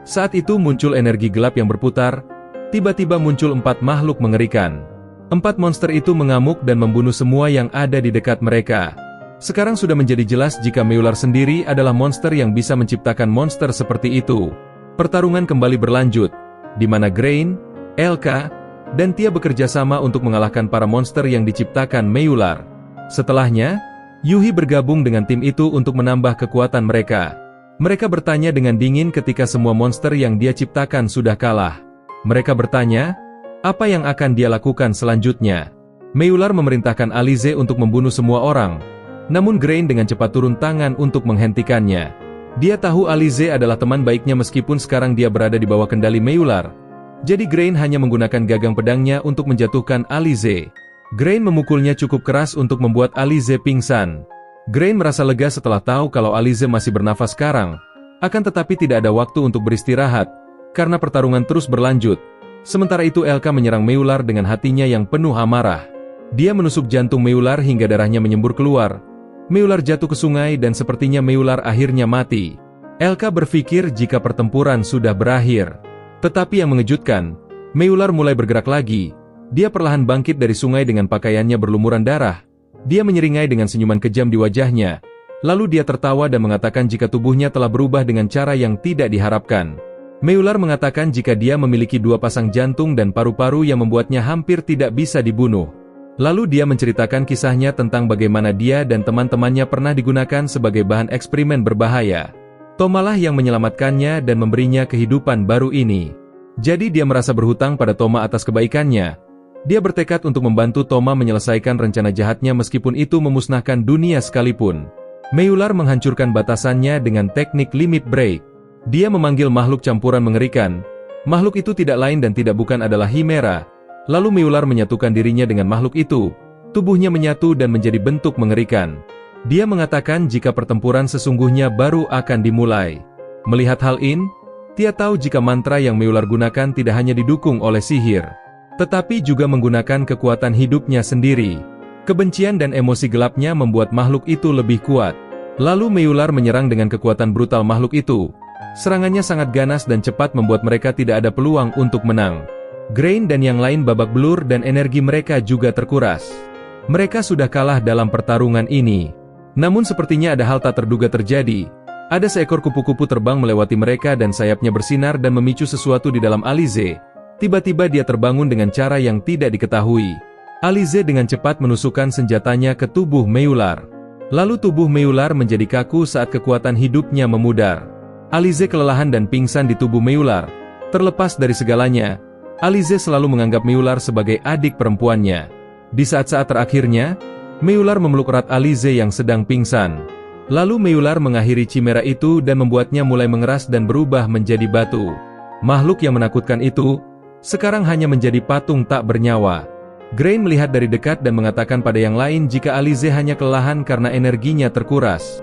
Saat itu muncul energi gelap yang berputar, tiba-tiba muncul 4 makhluk mengerikan. 4 monster itu mengamuk dan membunuh semua yang ada di dekat mereka. Sekarang sudah menjadi jelas jika Meyular sendiri adalah monster yang bisa menciptakan monster seperti itu. Pertarungan kembali berlanjut, di mana Grain, Elka, dan Tia bekerja sama untuk mengalahkan para monster yang diciptakan Meyular. Setelahnya, Yuhi bergabung dengan tim itu untuk menambah kekuatan mereka. Mereka bertanya dengan dingin ketika semua monster yang dia ciptakan sudah kalah. Mereka bertanya, apa yang akan dia lakukan selanjutnya? Meyular memerintahkan Alize untuk membunuh semua orang, namun Grain dengan cepat turun tangan untuk menghentikannya. Dia tahu Alize adalah teman baiknya meskipun sekarang dia berada di bawah kendali Meyular. Jadi Grain hanya menggunakan gagang pedangnya untuk menjatuhkan Alize. Grain memukulnya cukup keras untuk membuat Alize pingsan. Grain merasa lega setelah tahu kalau Alize masih bernafas sekarang. Akan tetapi tidak ada waktu untuk beristirahat, karena pertarungan terus berlanjut. Sementara itu Elka menyerang Meyular dengan hatinya yang penuh amarah. Dia menusuk jantung Meyular hingga darahnya menyembur keluar. Meyular jatuh ke sungai dan sepertinya Meyular akhirnya mati. Elka berpikir jika pertempuran sudah berakhir. Tetapi yang mengejutkan, Meyular mulai bergerak lagi. Dia perlahan bangkit dari sungai dengan pakaiannya berlumuran darah. Dia menyeringai dengan senyuman kejam di wajahnya. Lalu dia tertawa dan mengatakan jika tubuhnya telah berubah dengan cara yang tidak diharapkan. Meyular mengatakan jika dia memiliki 2 pasang jantung dan paru-paru yang membuatnya hampir tidak bisa dibunuh. Lalu dia menceritakan kisahnya tentang bagaimana dia dan teman-temannya pernah digunakan sebagai bahan eksperimen berbahaya. Tomalah yang menyelamatkannya dan memberinya kehidupan baru ini. Jadi dia merasa berhutang pada Toma atas kebaikannya. Dia bertekad untuk membantu Toma menyelesaikan rencana jahatnya meskipun itu memusnahkan dunia sekalipun. Meyular menghancurkan batasannya dengan teknik limit break. Dia memanggil makhluk campuran mengerikan. Makhluk itu tidak lain dan tidak bukan adalah Himera. Lalu Meyular menyatukan dirinya dengan makhluk itu. Tubuhnya menyatu dan menjadi bentuk mengerikan. Dia mengatakan jika pertempuran sesungguhnya baru akan dimulai. Melihat hal ini, Tia tahu jika mantra yang Meyular gunakan tidak hanya didukung oleh sihir, tetapi juga menggunakan kekuatan hidupnya sendiri. Kebencian dan emosi gelapnya membuat makhluk itu lebih kuat. Lalu Meyular menyerang dengan kekuatan brutal makhluk itu. Serangannya sangat ganas dan cepat membuat mereka tidak ada peluang untuk menang. Grain dan yang lain babak belur dan energi mereka juga terkuras. Mereka sudah kalah dalam pertarungan ini. Namun sepertinya ada hal tak terduga terjadi. Ada seekor kupu-kupu terbang melewati mereka dan sayapnya bersinar dan memicu sesuatu di dalam Alize. Tiba-tiba dia terbangun dengan cara yang tidak diketahui. Alize dengan cepat menusukkan senjatanya ke tubuh Meyular. Lalu tubuh Meyular menjadi kaku saat kekuatan hidupnya memudar. Alize kelelahan dan pingsan di tubuh Meyular. Terlepas dari segalanya, Alize selalu menganggap Meyular sebagai adik perempuannya. Di saat-saat terakhirnya, Meyular memeluk erat Alize yang sedang pingsan. Lalu Meyular mengakhiri chimera itu dan membuatnya mulai mengeras dan berubah menjadi batu. Makhluk yang menakutkan itu, sekarang hanya menjadi patung tak bernyawa. Grain melihat dari dekat dan mengatakan pada yang lain jika Alize hanya kelelahan karena energinya terkuras.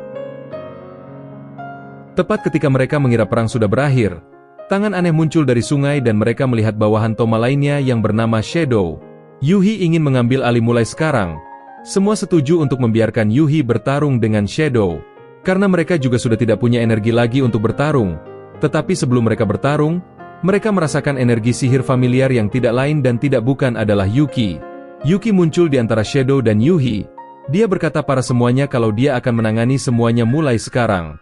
Tepat ketika mereka mengira perang sudah berakhir, tangan aneh muncul dari sungai dan mereka melihat bawahan Toma lainnya yang bernama Shadow. Yuhi ingin mengambil alih mulai sekarang. Semua setuju untuk membiarkan Yuhi bertarung dengan Shadow. Karena mereka juga sudah tidak punya energi lagi untuk bertarung. Tetapi sebelum mereka bertarung, mereka merasakan energi sihir familiar yang tidak lain dan tidak bukan adalah Yuki. Yuki muncul di antara Shadow dan Yuhi. Dia berkata pada semuanya kalau dia akan menangani semuanya mulai sekarang.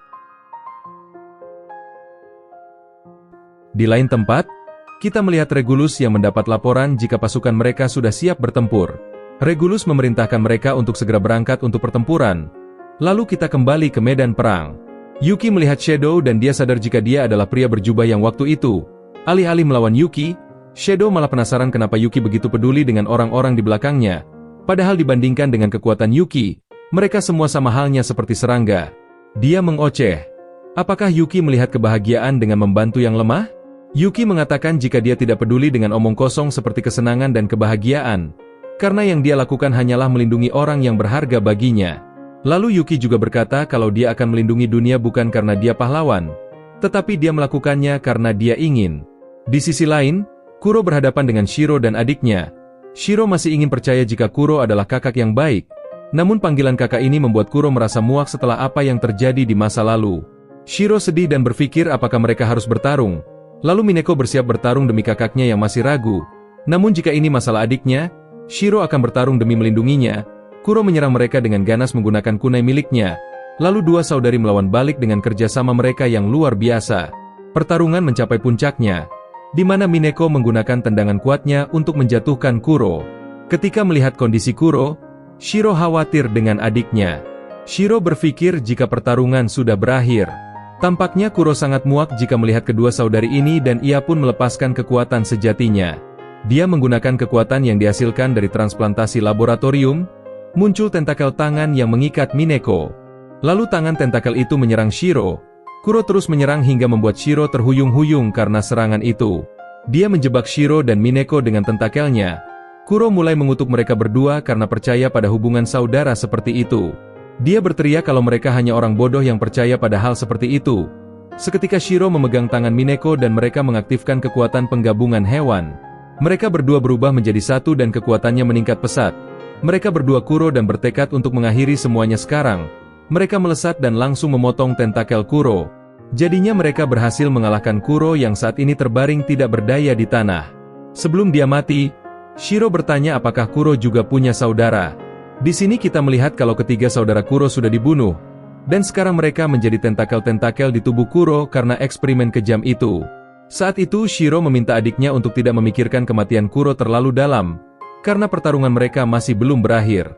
Di lain tempat, kita melihat Regulus yang mendapat laporan jika pasukan mereka sudah siap bertempur. Regulus memerintahkan mereka untuk segera berangkat untuk pertempuran. Lalu kita kembali ke medan perang. Yuki melihat Shadow dan dia sadar jika dia adalah pria berjubah yang waktu itu. Alih-alih melawan Yuki, Shadow malah penasaran kenapa Yuki begitu peduli dengan orang-orang di belakangnya. Padahal dibandingkan dengan kekuatan Yuki, mereka semua sama halnya seperti serangga. Dia mengoceh. Apakah Yuki melihat kebahagiaan dengan membantu yang lemah? Yuki mengatakan jika dia tidak peduli dengan omong kosong seperti kesenangan dan kebahagiaan, karena yang dia lakukan hanyalah melindungi orang yang berharga baginya. Lalu Yuki juga berkata kalau dia akan melindungi dunia bukan karena dia pahlawan, tetapi dia melakukannya karena dia ingin. Di sisi lain, Kuro berhadapan dengan Shiro dan adiknya. Shiro masih ingin percaya jika Kuro adalah kakak yang baik, namun panggilan kakak ini membuat Kuro merasa muak setelah apa yang terjadi di masa lalu. Shiro sedih dan berpikir apakah mereka harus bertarung. Lalu Mineko bersiap bertarung demi kakaknya yang masih ragu. Namun jika ini masalah adiknya, Shiro akan bertarung demi melindunginya. Kuro menyerang mereka dengan ganas menggunakan kunai miliknya. Lalu dua saudari melawan balik dengan kerjasama mereka yang luar biasa. Pertarungan mencapai puncaknya, di mana Mineko menggunakan tendangan kuatnya untuk menjatuhkan Kuro. Ketika melihat kondisi Kuro, Shiro khawatir dengan adiknya. Shiro berpikir jika pertarungan sudah berakhir. Tampaknya Kuro sangat muak jika melihat kedua saudari ini dan ia pun melepaskan kekuatan sejatinya. Dia menggunakan kekuatan yang dihasilkan dari transplantasi laboratorium. Muncul tentakel tangan yang mengikat Mineko. Lalu tangan tentakel itu menyerang Shiro. Kuro terus menyerang hingga membuat Shiro terhuyung-huyung karena serangan itu. Dia menjebak Shiro dan Mineko dengan tentakelnya. Kuro mulai mengutuk mereka berdua karena percaya pada hubungan saudara seperti itu. Dia berteriak kalau mereka hanya orang bodoh yang percaya pada hal seperti itu. Seketika Shiro memegang tangan Mineko dan mereka mengaktifkan kekuatan penggabungan hewan. Mereka berdua berubah menjadi satu dan kekuatannya meningkat pesat. Mereka berdua Kuro dan bertekad untuk mengakhiri semuanya sekarang. Mereka melesat dan langsung memotong tentakel Kuro. Jadinya mereka berhasil mengalahkan Kuro yang saat ini terbaring tidak berdaya di tanah. Sebelum dia mati, Shiro bertanya apakah Kuro juga punya saudara. Di sini kita melihat kalau ketiga saudara Kuro sudah dibunuh, dan sekarang mereka menjadi tentakel-tentakel di tubuh Kuro karena eksperimen kejam itu. Saat itu Shiro meminta adiknya untuk tidak memikirkan kematian Kuro terlalu dalam, karena pertarungan mereka masih belum berakhir.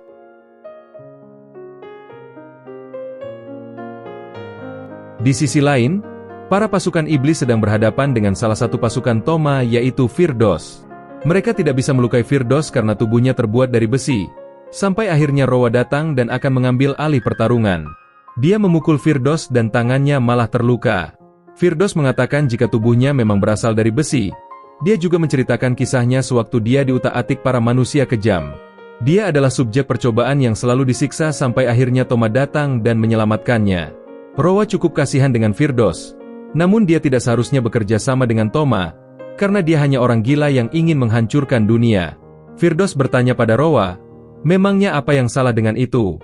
Di sisi lain, para pasukan iblis sedang berhadapan dengan salah satu pasukan Toma yaitu Firdos. Mereka tidak bisa melukai Firdaus karena tubuhnya terbuat dari besi. Sampai akhirnya Rowa datang dan akan mengambil alih pertarungan. Dia memukul Firdaus dan tangannya malah terluka. Firdaus mengatakan jika tubuhnya memang berasal dari besi. Dia juga menceritakan kisahnya sewaktu dia diutak-atik para manusia kejam. Dia adalah subjek percobaan yang selalu disiksa sampai akhirnya Toma datang dan menyelamatkannya. Rowa cukup kasihan dengan Firdaus. Namun dia tidak seharusnya bekerja sama dengan Toma, karena dia hanya orang gila yang ingin menghancurkan dunia. Firdaus bertanya pada Rowa, memangnya apa yang salah dengan itu?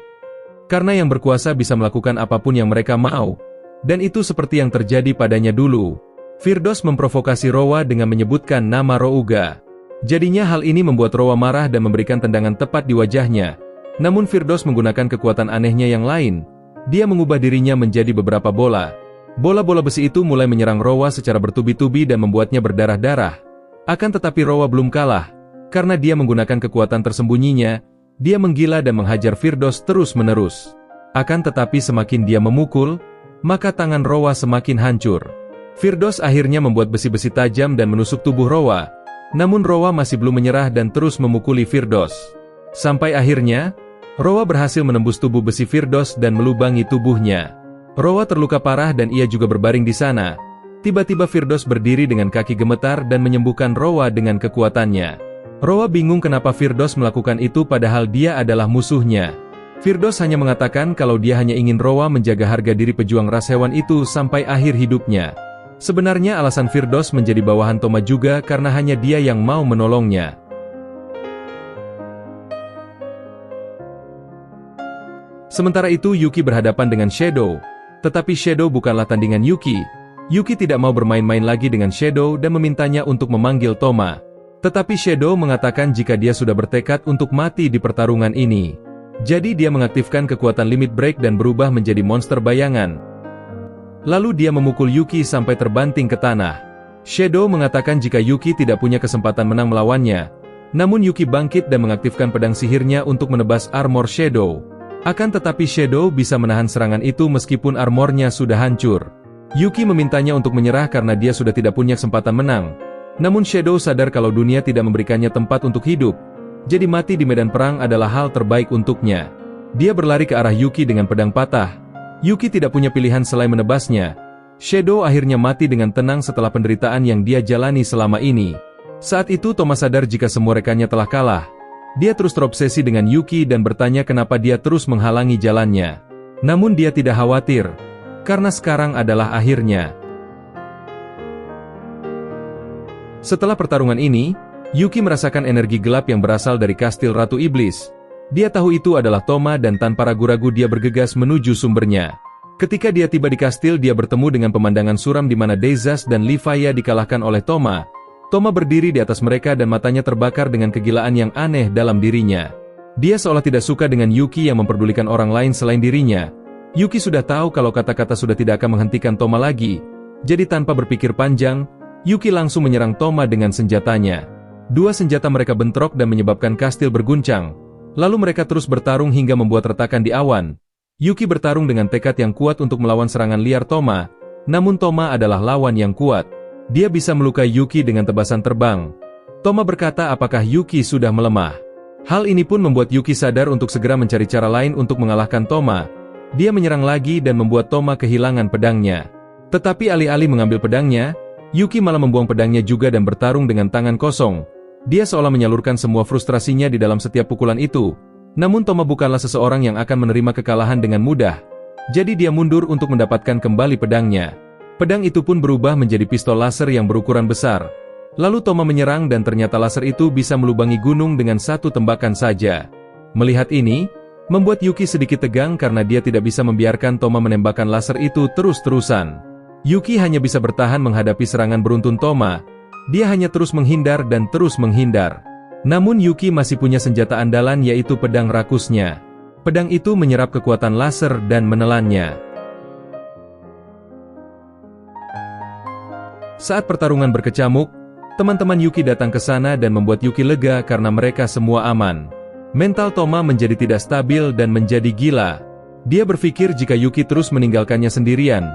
Karena yang berkuasa bisa melakukan apapun yang mereka mau, dan itu seperti yang terjadi padanya dulu. Firdaus memprovokasi Rowa dengan menyebutkan nama Rouga. Jadinya hal ini membuat Rowa marah dan memberikan tendangan tepat di wajahnya. Namun Firdaus menggunakan kekuatan anehnya yang lain. Dia mengubah dirinya menjadi beberapa bola. Bola-bola besi itu mulai menyerang Rowa secara bertubi-tubi dan membuatnya berdarah-darah. Akan tetapi Rowa belum kalah, karena dia menggunakan kekuatan tersembunyinya. Dia menggila dan menghajar Firdaus terus-menerus. Akan tetapi semakin dia memukul, maka tangan Rowa semakin hancur. Firdaus akhirnya membuat besi-besi tajam dan menusuk tubuh Rowa. Namun Rowa masih belum menyerah dan terus memukuli Firdaus. Sampai akhirnya, Rowa berhasil menembus tubuh besi Firdaus dan melubangi tubuhnya. Rowa terluka parah dan ia juga berbaring di sana. Tiba-tiba Firdaus berdiri dengan kaki gemetar dan menyembuhkan Rowa dengan kekuatannya. Rowa bingung kenapa Firdaus melakukan itu padahal dia adalah musuhnya. Firdaus hanya mengatakan kalau dia hanya ingin Rowa menjaga harga diri pejuang ras hewan itu sampai akhir hidupnya. Sebenarnya alasan Firdaus menjadi bawahan Toma juga karena hanya dia yang mau menolongnya. Sementara itu Yuki berhadapan dengan Shadow. Tetapi Shadow bukanlah tandingan Yuki. Yuki tidak mau bermain-main lagi dengan Shadow dan memintanya untuk memanggil Toma. Tetapi Shadow mengatakan jika dia sudah bertekad untuk mati di pertarungan ini. Jadi dia mengaktifkan kekuatan limit break dan berubah menjadi monster bayangan. Lalu dia memukul Yuki sampai terbanting ke tanah. Shadow mengatakan jika Yuki tidak punya kesempatan menang melawannya. Namun Yuki bangkit dan mengaktifkan pedang sihirnya untuk menebas armor Shadow. Akan tetapi Shadow bisa menahan serangan itu meskipun armornya sudah hancur. Yuki memintanya untuk menyerah karena dia sudah tidak punya kesempatan menang. Namun Shadow sadar kalau dunia tidak memberikannya tempat untuk hidup, jadi mati di medan perang adalah hal terbaik untuknya. Dia berlari ke arah Yuki dengan pedang patah. Yuki tidak punya pilihan selain menebasnya. Shadow akhirnya mati dengan tenang setelah penderitaan yang dia jalani selama ini. Saat itu Toma sadar jika semua rekannya telah kalah. Dia terus terobsesi dengan Yuki dan bertanya kenapa dia terus menghalangi jalannya. Namun dia tidak khawatir, karena sekarang adalah akhirnya. Setelah pertarungan ini, Yuki merasakan energi gelap yang berasal dari kastil Ratu Iblis. Dia tahu itu adalah Toma dan tanpa ragu-ragu dia bergegas menuju sumbernya. Ketika dia tiba di kastil dia bertemu dengan pemandangan suram di mana Dezas dan Livaya dikalahkan oleh Toma. Toma berdiri di atas mereka dan matanya terbakar dengan kegilaan yang aneh dalam dirinya. Dia seolah tidak suka dengan Yuki yang memperdulikan orang lain selain dirinya. Yuki sudah tahu kalau kata-kata sudah tidak akan menghentikan Toma lagi. Jadi tanpa berpikir panjang, Yuki langsung menyerang Toma dengan senjatanya. Dua senjata mereka bentrok dan menyebabkan kastil berguncang. Lalu mereka terus bertarung hingga membuat retakan di awan. Yuki bertarung dengan tekad yang kuat untuk melawan serangan liar Toma. Namun Toma adalah lawan yang kuat. Dia bisa melukai Yuki dengan tebasan terbang. Toma berkata apakah Yuki sudah melemah. Hal ini pun membuat Yuki sadar untuk segera mencari cara lain untuk mengalahkan Toma. Dia menyerang lagi dan membuat Toma kehilangan pedangnya. Tetapi alih-alih mengambil pedangnya, Yuki malah membuang pedangnya juga dan bertarung dengan tangan kosong. Dia seolah menyalurkan semua frustrasinya di dalam setiap pukulan itu. Namun Toma bukanlah seseorang yang akan menerima kekalahan dengan mudah. Jadi dia mundur untuk mendapatkan kembali pedangnya. Pedang itu pun berubah menjadi pistol laser yang berukuran besar. Lalu Toma menyerang dan ternyata laser itu bisa melubangi gunung dengan satu tembakan saja. Melihat ini, membuat Yuki sedikit tegang karena dia tidak bisa membiarkan Toma menembakkan laser itu terus-terusan. Yuki hanya bisa bertahan menghadapi serangan beruntun Toma. Dia hanya terus menghindar dan terus menghindar. Namun Yuki masih punya senjata andalan yaitu pedang rakusnya. Pedang itu menyerap kekuatan laser dan menelannya. Saat pertarungan berkecamuk, teman-teman Yuki datang ke sana dan membuat Yuki lega karena mereka semua aman. Mental Toma menjadi tidak stabil dan menjadi gila. Dia berpikir jika Yuki terus meninggalkannya sendirian.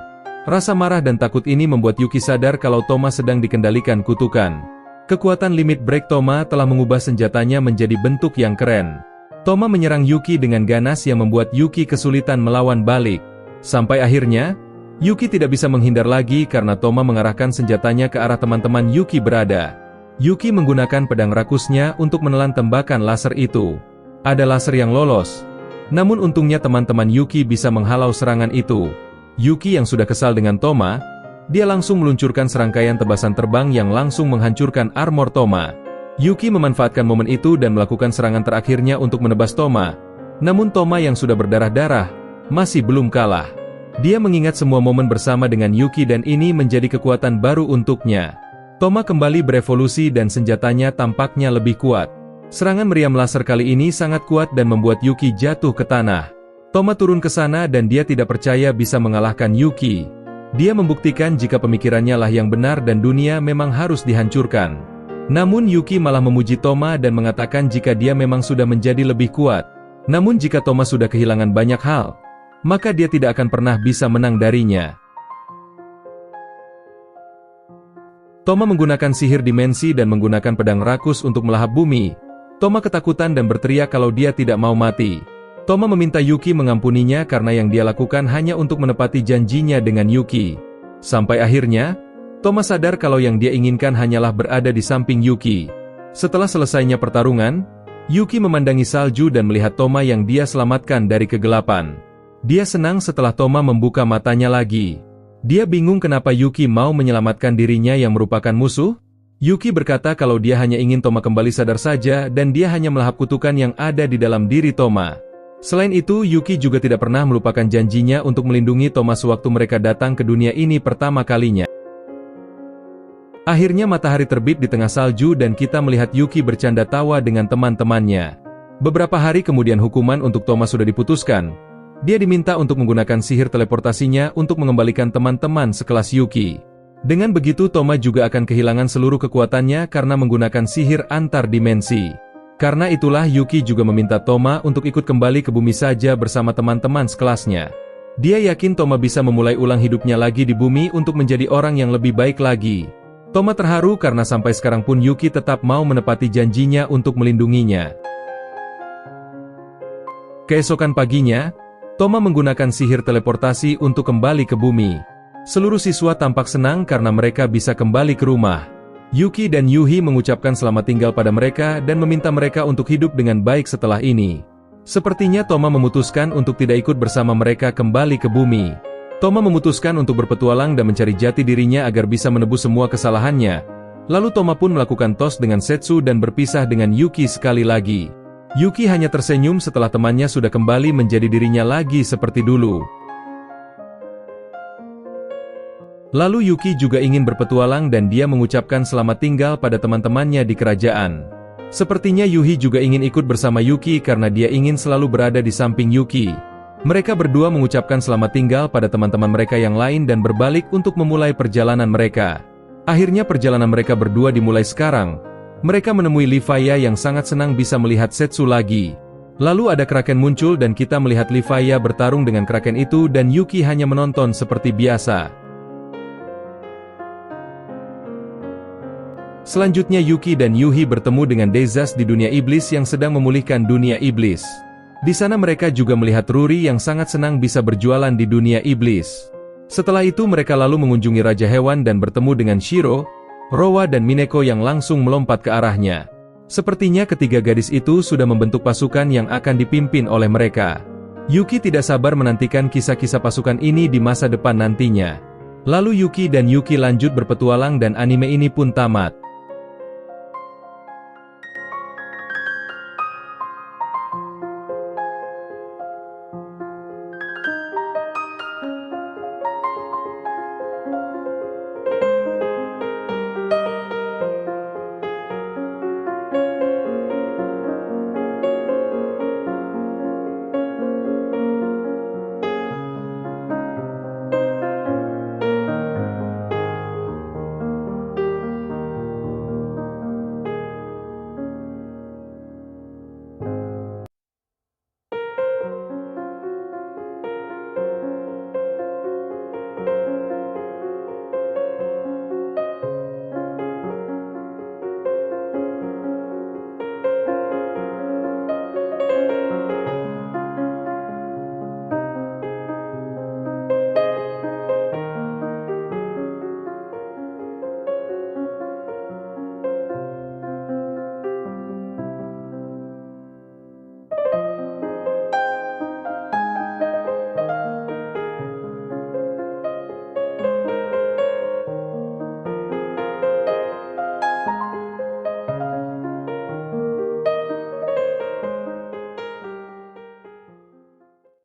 Rasa marah dan takut ini membuat Yuki sadar kalau Toma sedang dikendalikan kutukan. Kekuatan limit break Toma telah mengubah senjatanya menjadi bentuk yang keren. Toma menyerang Yuki dengan ganas yang membuat Yuki kesulitan melawan balik. Sampai akhirnya, Yuki tidak bisa menghindar lagi karena Toma mengarahkan senjatanya ke arah teman-teman Yuki berada. Yuki menggunakan pedang rakusnya untuk menelan tembakan laser itu. Ada laser yang lolos. Namun untungnya teman-teman Yuki bisa menghalau serangan itu. Yuki yang sudah kesal dengan Toma, dia langsung meluncurkan serangkaian tebasan terbang yang langsung menghancurkan armor Toma. Yuki memanfaatkan momen itu dan melakukan serangan terakhirnya untuk menebas Toma. Namun Toma yang sudah berdarah-darah, masih belum kalah. Dia mengingat semua momen bersama dengan Yuki dan ini menjadi kekuatan baru untuknya. Toma kembali berevolusi dan senjatanya tampaknya lebih kuat. Serangan meriam laser kali ini sangat kuat dan membuat Yuki jatuh ke tanah. Toma turun ke sana dan dia tidak percaya bisa mengalahkan Yuki. Dia membuktikan jika pemikirannya lah yang benar dan dunia memang harus dihancurkan. Namun Yuki malah memuji Toma dan mengatakan jika dia memang sudah menjadi lebih kuat. Namun jika Toma sudah kehilangan banyak hal, maka dia tidak akan pernah bisa menang darinya. Toma menggunakan sihir dimensi dan menggunakan pedang rakus untuk melahap bumi. Toma ketakutan dan berteriak kalau dia tidak mau mati. Toma meminta Yuki mengampuninya karena yang dia lakukan hanya untuk menepati janjinya dengan Yuki. Sampai akhirnya, Toma sadar kalau yang dia inginkan hanyalah berada di samping Yuki. Setelah selesainya pertarungan, Yuki memandangi salju dan melihat Toma yang dia selamatkan dari kegelapan. Dia senang setelah Toma membuka matanya lagi. Dia bingung kenapa Yuki mau menyelamatkan dirinya yang merupakan musuh. Yuki berkata kalau dia hanya ingin Toma kembali sadar saja dan dia hanya melahap kutukan yang ada di dalam diri Toma. Selain itu, Yuki juga tidak pernah melupakan janjinya untuk melindungi Toma sewaktu mereka datang ke dunia ini pertama kalinya. Akhirnya matahari terbit di tengah salju dan kita melihat Yuki bercanda tawa dengan teman-temannya. Beberapa hari kemudian hukuman untuk Toma sudah diputuskan. Dia diminta untuk menggunakan sihir teleportasinya untuk mengembalikan teman-teman sekelas Yuki. Dengan begitu Toma juga akan kehilangan seluruh kekuatannya karena menggunakan sihir antar dimensi. Karena itulah Yuki juga meminta Toma untuk ikut kembali ke bumi saja bersama teman-teman sekelasnya. Dia yakin Toma bisa memulai ulang hidupnya lagi di bumi untuk menjadi orang yang lebih baik lagi. Toma terharu karena sampai sekarang pun Yuki tetap mau menepati janjinya untuk melindunginya. Keesokan paginya, Toma menggunakan sihir teleportasi untuk kembali ke bumi. Seluruh siswa tampak senang karena mereka bisa kembali ke rumah. Yuki dan Yuhi mengucapkan selamat tinggal pada mereka dan meminta mereka untuk hidup dengan baik setelah ini. Sepertinya Toma memutuskan untuk tidak ikut bersama mereka kembali ke bumi. Toma memutuskan untuk berpetualang dan mencari jati dirinya agar bisa menebus semua kesalahannya. Lalu Toma pun melakukan tos dengan Setsu dan berpisah dengan Yuki sekali lagi. Yuki hanya tersenyum setelah temannya sudah kembali menjadi dirinya lagi seperti dulu. Lalu Yuki juga ingin berpetualang dan dia mengucapkan selamat tinggal pada teman-temannya di kerajaan. Sepertinya Yuhi juga ingin ikut bersama Yuki karena dia ingin selalu berada di samping Yuki. Mereka berdua mengucapkan selamat tinggal pada teman-teman mereka yang lain dan berbalik untuk memulai perjalanan mereka. Akhirnya perjalanan mereka berdua dimulai sekarang. Mereka menemui Livaya yang sangat senang bisa melihat Setsu lagi. Lalu ada Kraken muncul dan kita melihat Livaya bertarung dengan Kraken itu dan Yuki hanya menonton seperti biasa. Selanjutnya Yuki dan Yuhi bertemu dengan Dezas di dunia iblis yang sedang memulihkan dunia iblis. Di sana mereka juga melihat Ruri yang sangat senang bisa berjualan di dunia iblis. Setelah itu mereka lalu mengunjungi Raja Hewan dan bertemu dengan Shiro, Rowa dan Mineko yang langsung melompat ke arahnya. Sepertinya ketiga gadis itu sudah membentuk pasukan yang akan dipimpin oleh mereka. Yuki tidak sabar menantikan kisah-kisah pasukan ini di masa depan nantinya. Lalu Yuki dan Yuki lanjut berpetualang dan anime ini pun tamat.